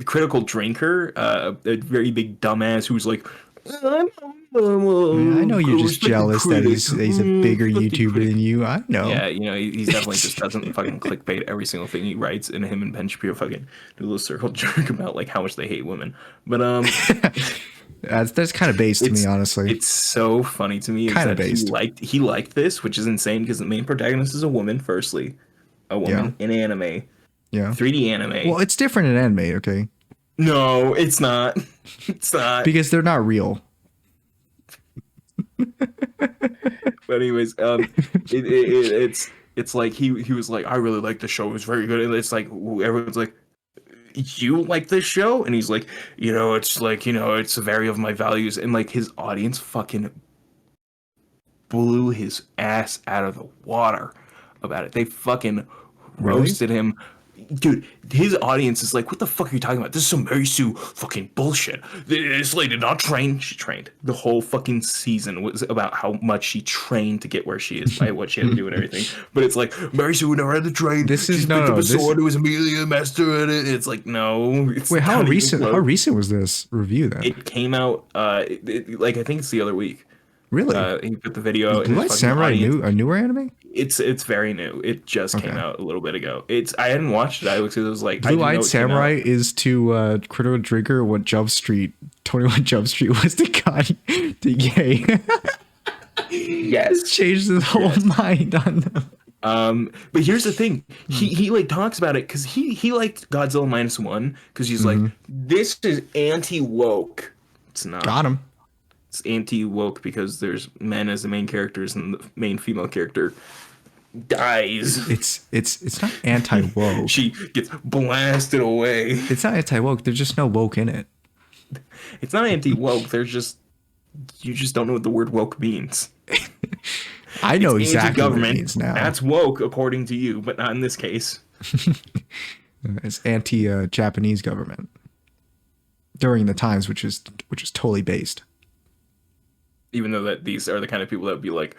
Critical Drinker, a very big dumbass who's like, I know you're just jealous that he's a bigger Respect the YouTuber critic. than you. I know. Yeah, he's definitely just doesn't fucking clickbait every single thing he writes, and him and Ben Shapiro fucking do a little circle jerk about like how much they hate women. But That's kind of based to me, honestly. it's so funny to me is Kinda that based. he liked this, which is insane because the main protagonist is a woman. Firstly, a woman in anime, Yeah. 3D anime. Well, it's different in anime, okay? No, it's not. It's not. Because they're not real. But anyways, it's like he was like, I really like the show. It was very good. And it's like everyone's like, you like this show? And he's like, it's like, it's very of my values. And like his audience fucking blew his ass out of the water about it. They fucking roasted him. Dude, his audience is like, what the fuck are you talking about? This is some Mary Sue fucking bullshit. This lady did not train. She trained. The whole fucking season was about how much she trained to get where she is by what she had to do and everything. But it's like, Mary Sue never had to train. This is She's picked up a sword. It was immediately a master at it. It's like, no. It's Wait, how not even recent? close. How recent was this review then? It came out, like, I think it's the other week. Really? He put the video. Blue Eye Samurai a newer anime? It's very new. It just came out a little bit ago. I hadn't watched it. I was like, Blue Eyed Samurai is to Critical Drinker what 21 Jump Street was to Kanye to Gay. Yes, Changed his whole mind on them. but here's the thing. He like talks about it because he liked Godzilla -1 because he's like, this is anti woke. It's not. Got him. It's anti woke because there's men as the main characters and the main female character dies. It's not anti woke. She gets blasted away. It's not anti woke. There's just no woke in it. It's not anti woke. You just don't know what the word woke means. I know It's exactly what it anti-government. means now. That's woke according to you, but not in this case. It's anti Japanese government during the times, which is totally based. Even though that these are the kind of people that would be like,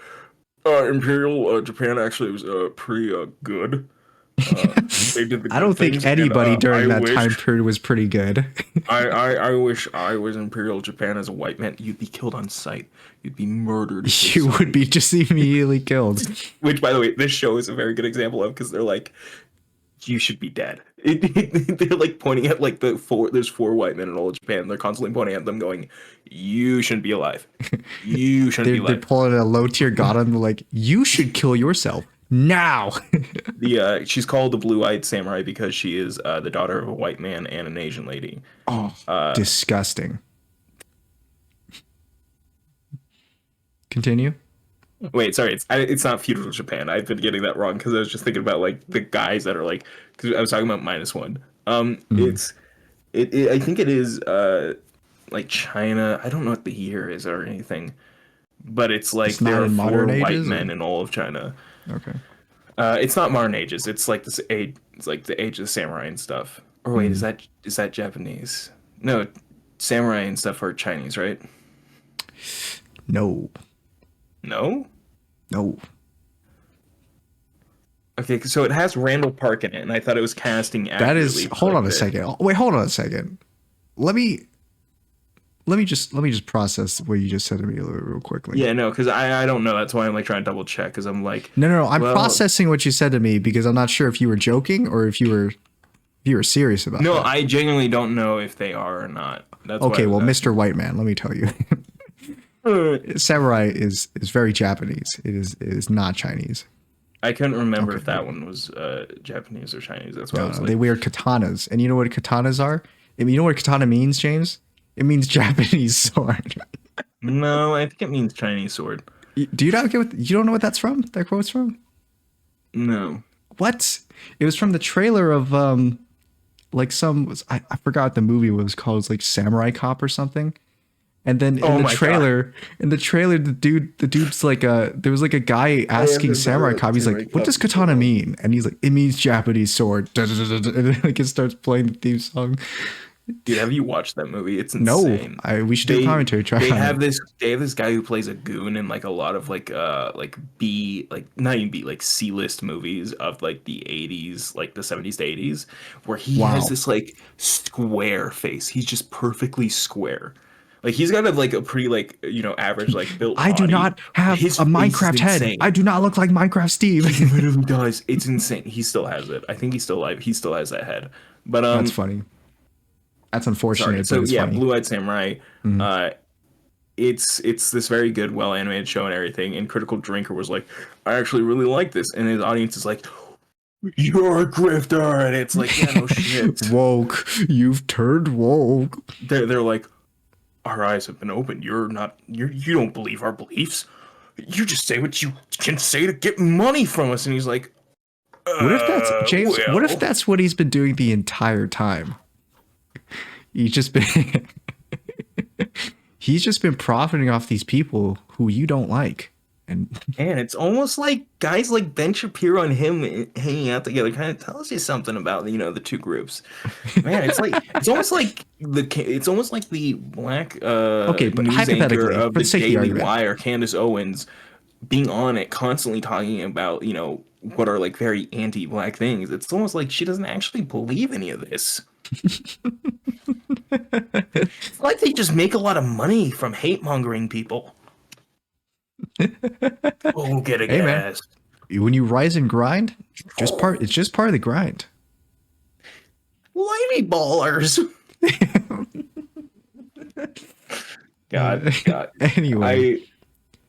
Imperial Japan actually was pretty good. They did the I good don't think things, and anybody during I that wish time period was pretty good. I wish I was Imperial Japan as a white man. You'd be killed on sight. You'd be murdered if they You saw would you. be just immediately killed. Which, by the way, this show is a very good example of because they're like, you should be dead. They're like pointing at like there's four white men in all of Japan. They're constantly pointing at them, going, "You shouldn't be alive. You shouldn't be They're alive." pulling a low tier god on them like, you should kill yourself now. The she's called the Blue-Eyed Samurai because she is the daughter of a white man and an Asian lady. Oh, Uh, disgusting. Continue. Wait, sorry, it's not feudal Japan. I've been getting that wrong because I was just thinking about like the guys that are like because I was talking about -1. Mm. I think it is like China. I don't know what the year is or anything, but it's like It's there not are in four modern white ages, men or in all of China. okay. It's not modern ages. It's like this age. It's like the age of samurai and stuff. Or wait, Mm. is that Japanese? No, samurai and stuff are Chinese, right? No, No. no. Okay, so it has Randall Park in it, and I thought it was casting That is. accurately for Hold like on a the. second. Oh, wait, hold on a second. Let me let me just process what you just said to me real quickly. Yeah, no, because I don't know. That's why I'm like trying to double check because I'm like, No. I'm well, processing what you said to me because I'm not sure if you were joking or if you were serious about no, that. I genuinely don't know if they are or not. That's why I Okay, was well, Mr. asking. White Man, let me tell you, samurai is very Japanese. It is not Chinese. I couldn't remember Okay, if that one was Japanese or Chinese. That's why I no, was no, they like, wear katanas, and you know what katanas are? You know what katana means, James? It means Japanese sword. no, I think it means Chinese sword. Do you not get what you don't know what that's from? That quote's from? No. What? It was from the trailer of like I forgot what the movie was called. It was like Samurai Cop or something. And then Oh my god. in the trailer, the dude's like there was like a guy I have asking never Samurai heard Cop. He's Samurai like, "What Cop does in so katana long. mean?" And he's like, "It means Japanese sword." And then like it starts playing the theme song. Dude, have you watched that movie? It's No, insane. I we should do a commentary track on it. They have this guy who plays a goon in like a lot of like B like not even B like C-list movies of like the 80s, like the 70s to 80s, where he has Wow, this like square face. He's just perfectly square. Like he's got like a pretty like, average like built I do body. not have His a face is Minecraft head. I insane. do not look like Minecraft He Steve. literally does. It's insane. He still has it. I think he's still alive. He still has that head. But That's funny. That's sorry. unfortunate, but So it's yeah, funny. Blue-Eyed Samurai. Mhm. Uh, it's this very good, well animated show and everything. And Critical Drinker was like, I actually really like this, and his audience is like, you're a grifter, and it's like, yeah, no shit. Woke, you've turned woke. They're like, our eyes have been opened. You don't believe our beliefs. You just say what you can say to get money from us. And he's like, What if that's James? What if well. that's what he's been doing the entire time? He's just been he's just been profiting off these people who you don't like. And And it's almost like guys like Ben Shapiro and him hanging out together kind of tells you something about the two groups. Man, it's almost like the black okay, but news anchor hypothetically, of for the the sake of the Daily argument, Wire, Candace Owens, being on it, constantly talking about what are like very anti-black things. It's almost like she doesn't actually believe any of this. It's like they just make a lot of money from hate mongering people. Oh, get a hey man, gas. when you rise and grind, it's just part of the grind. Whitey ballers. God. Anyway,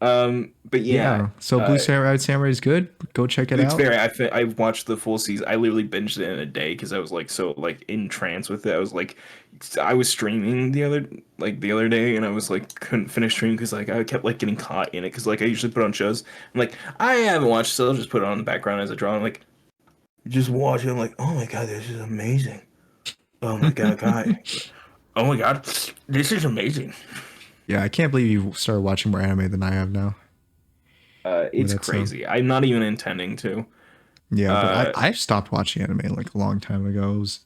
But yeah, yeah. So Blue Samurai is good. Go check it it's out. very. I watched the full season. I literally binged it in a day because I was like so like in trance with it. I was streaming the other day, and I was like couldn't finish streaming because like I kept like getting caught in it because like I usually put on shows. I'm like I haven't watched, so I'll just put it on in the background as I draw. I'm like just watch it. I'm like, oh my god, this is amazing. Oh my god, guy. Oh my god, this is amazing. Yeah, I can't believe you started watching more anime than I have now. But It's that's crazy. I'm not even intending to. yeah, but Uh, I stopped watching anime like a long time ago. It was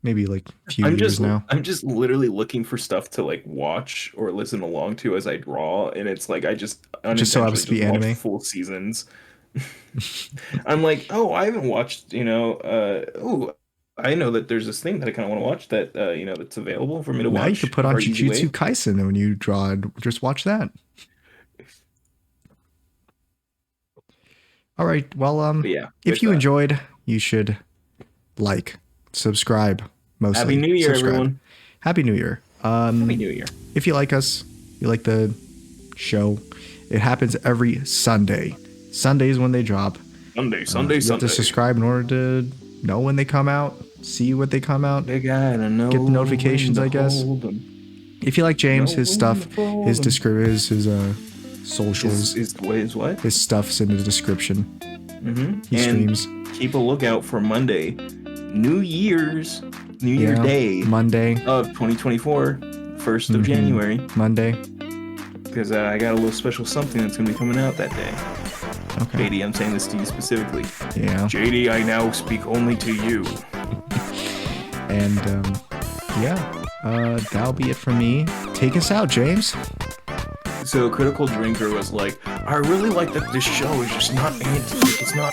maybe like a few years now. I'm just literally looking for stuff to like watch or listen along to as I draw, and it's like I just Just so unintentionally happens to just be watch anime. full seasons I'm like, oh, I haven't watched, oh, I know that there's this thing that I kind of want to watch that, that's available for me to Now you could watch put on for easy Jujutsu way. Kaisen when you draw and just watch that. All right. Well, But yeah, if with you that, enjoyed, you should like, subscribe, Happy mostly New Year, subscribe. everyone. Happy New Year. Happy New Year. If you like us, you like the show, it happens every Sunday. Sundays when they drop. Sunday, Sunday, You have to Sunday. subscribe in order to know when they come out, see what they come out, They gotta know get the when notifications, to I guess. hold 'em, If you like James, know his when stuff, to fold his 'em. socials, Is the way is what? his stuff's in the description. He And streams. keep a lookout for Monday, New Year's, New Year Yeah, Day Monday. of 2024, 1st of January, Monday. because I got a little special something that's gonna be coming out that day. Okay. JD, I'm saying this to you specifically. Yeah. JD, I now speak only to you. And yeah, that'll be it from me. Take us out, James. So Critical Drinker was like, I really like that this show is just not antique. It's not.